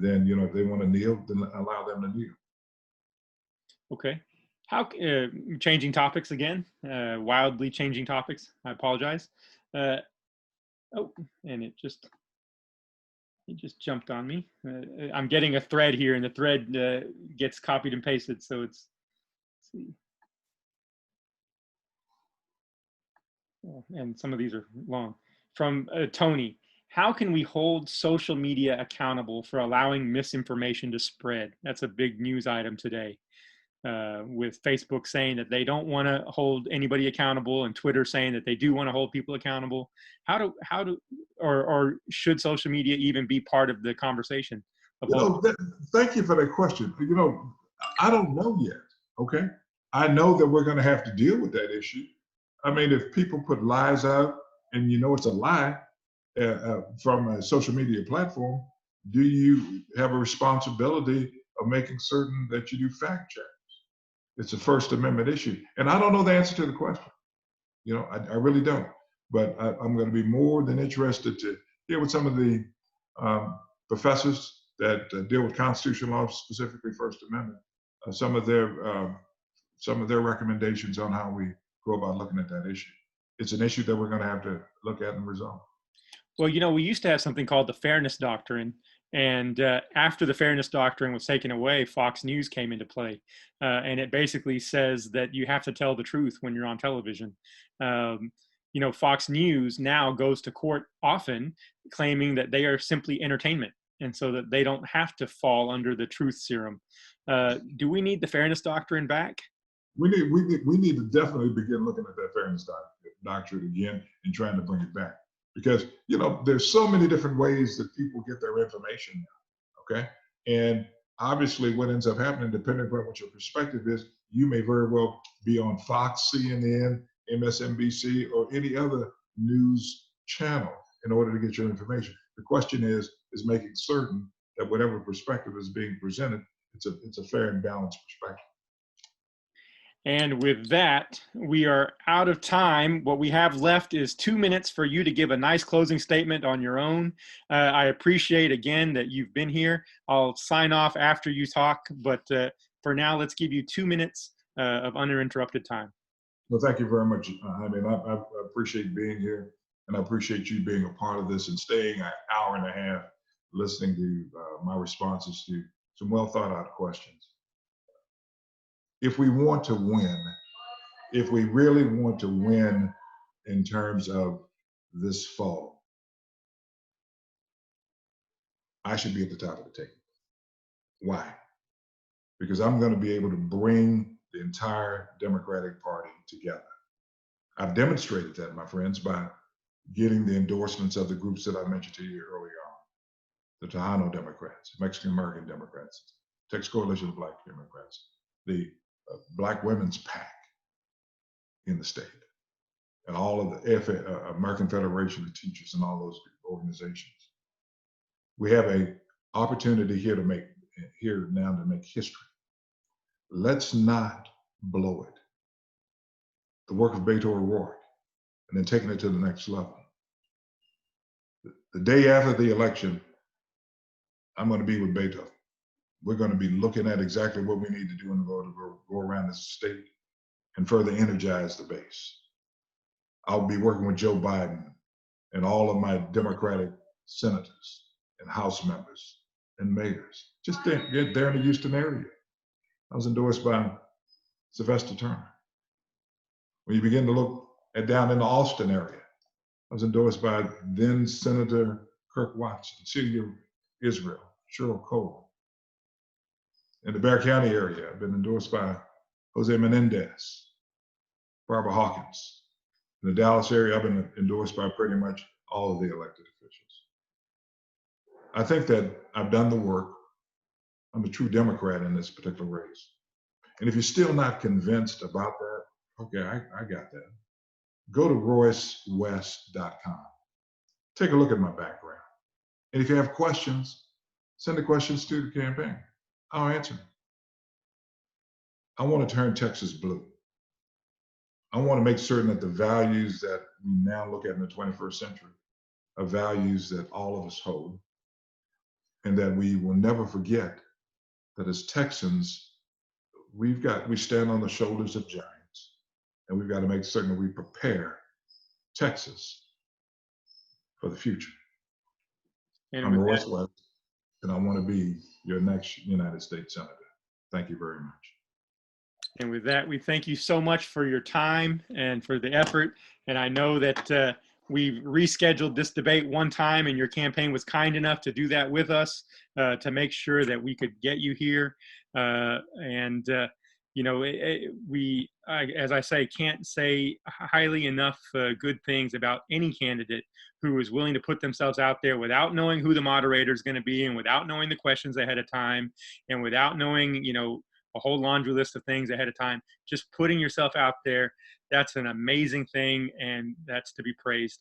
then if they want to kneel, then allow them to kneel. Okay. How changing topics again? Wildly changing topics. I apologize. Oh, and it just jumped on me. I'm getting a thread here, and the thread gets copied and pasted. So let's see. Oh, and some of these are long. From Tony, how can we hold social media accountable for allowing misinformation to spread? That's a big news item today. With Facebook saying that they don't want to hold anybody accountable, and Twitter saying that they do want to hold people accountable. Or should social media even be part of the conversation? Thank you for that question. I don't know yet. Okay, I know that we're going to have to deal with that issue. I mean, if people put lies out and it's a lie from a social media platform, do you have a responsibility of making certain that you do fact check? It's a First Amendment issue. And I don't know the answer to the question. I really don't. But I'm going to be more than interested to hear what some of the professors that deal with constitutional law, specifically First Amendment, some of their recommendations on how we go about looking at that issue. It's an issue that we're going to have to look at and resolve. Well, we used to have something called the Fairness Doctrine. And after the Fairness Doctrine was taken away, Fox News came into play. And it basically says that you have to tell the truth when you're on television. Fox News now goes to court often claiming that they are simply entertainment, and so that they don't have to fall under the truth serum. Do we need the Fairness Doctrine back? We need to definitely begin looking at that Fairness Doctrine again and trying to bring it back. Because there's so many different ways that people get their information now, okay? And obviously what ends up happening, depending upon what your perspective is, you may very well be on Fox, CNN, MSNBC, or any other news channel in order to get your information. The question is making certain that whatever perspective is being presented, it's a fair and balanced perspective. And with that, we are out of time. What we have left is 2 minutes for you to give a nice closing statement on your own. I appreciate, again, that you've been here. I'll sign off after you talk, but for now, let's give you 2 minutes of uninterrupted time. Well, thank you very much. I appreciate being here, and I appreciate you being a part of this and staying an hour and a half listening to my responses to some well thought out questions. If we want to win, if we really want to win in terms of this fall, I should be at the top of the table. Why? Because I'm going to be able to bring the entire Democratic Party together. I've demonstrated that, my friends, by getting the endorsements of the groups that I mentioned to you earlier on. The Tejano Democrats, Mexican American Democrats, Texas Coalition of Black Democrats, the Black Women's PAC in the state, and all of the American Federation of Teachers and all those organizations. We have an opportunity here now to make history. Let's not blow it. The work of Beto O'Rourke, and then taking it to the next level. The day after the election, I'm going to be with Beto. We're going to be looking at exactly what we need to do in order to go around the state and further energize the base. I'll be working with Joe Biden and all of my Democratic senators and House members and mayors. Just get there in the Houston area. I was endorsed by Sylvester Turner. When you begin to look at down in the Austin area, I was endorsed by then Senator Kirk Watson, Celia Israel, Cheryl Cole. In the Bexar County area, I've been endorsed by Jose Menendez, Barbara Hawkins. In the Dallas area, I've been endorsed by pretty much all of the elected officials. I think that I've done the work. I'm a true Democrat in this particular race. And if you're still not convinced about that, okay, I got that. Go to roycewest.com. Take a look at my background. And if you have questions, send the questions to the campaign. I'll answer them. I want to turn Texas blue. I want to make certain that the values that we now look at in the 21st century are values that all of us hold, and that we will never forget that as Texans, we stand on the shoulders of giants, and we've got to make certain that we prepare Texas for the future. And I'm with Royce that, West, and I want to be your next United States Senator. Thank you very much. And with that, we thank you so much for your time and for the effort. And I know that we rescheduled this debate one time, and your campaign was kind enough to do that with us to make sure that we could get you here. You know, as I say, can't say highly enough good things about any candidate who is willing to put themselves out there without knowing who the moderator is going to be, and without knowing the questions ahead of time, and without knowing, you know, a whole laundry list of things ahead of time. Just putting yourself out there, that's an amazing thing, and that's to be praised.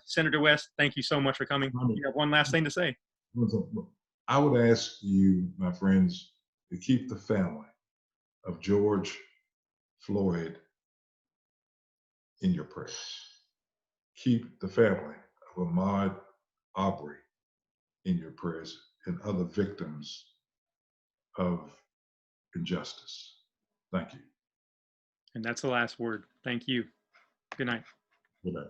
Senator West, thank you so much for coming. You have one last thing to say. I would ask you, my friends, to keep the family of George Floyd in your prayers. Keep the family of Ahmaud Arbery in your prayers, and other victims of injustice. Thank you. And that's the last word. Thank you. Good night. Good night.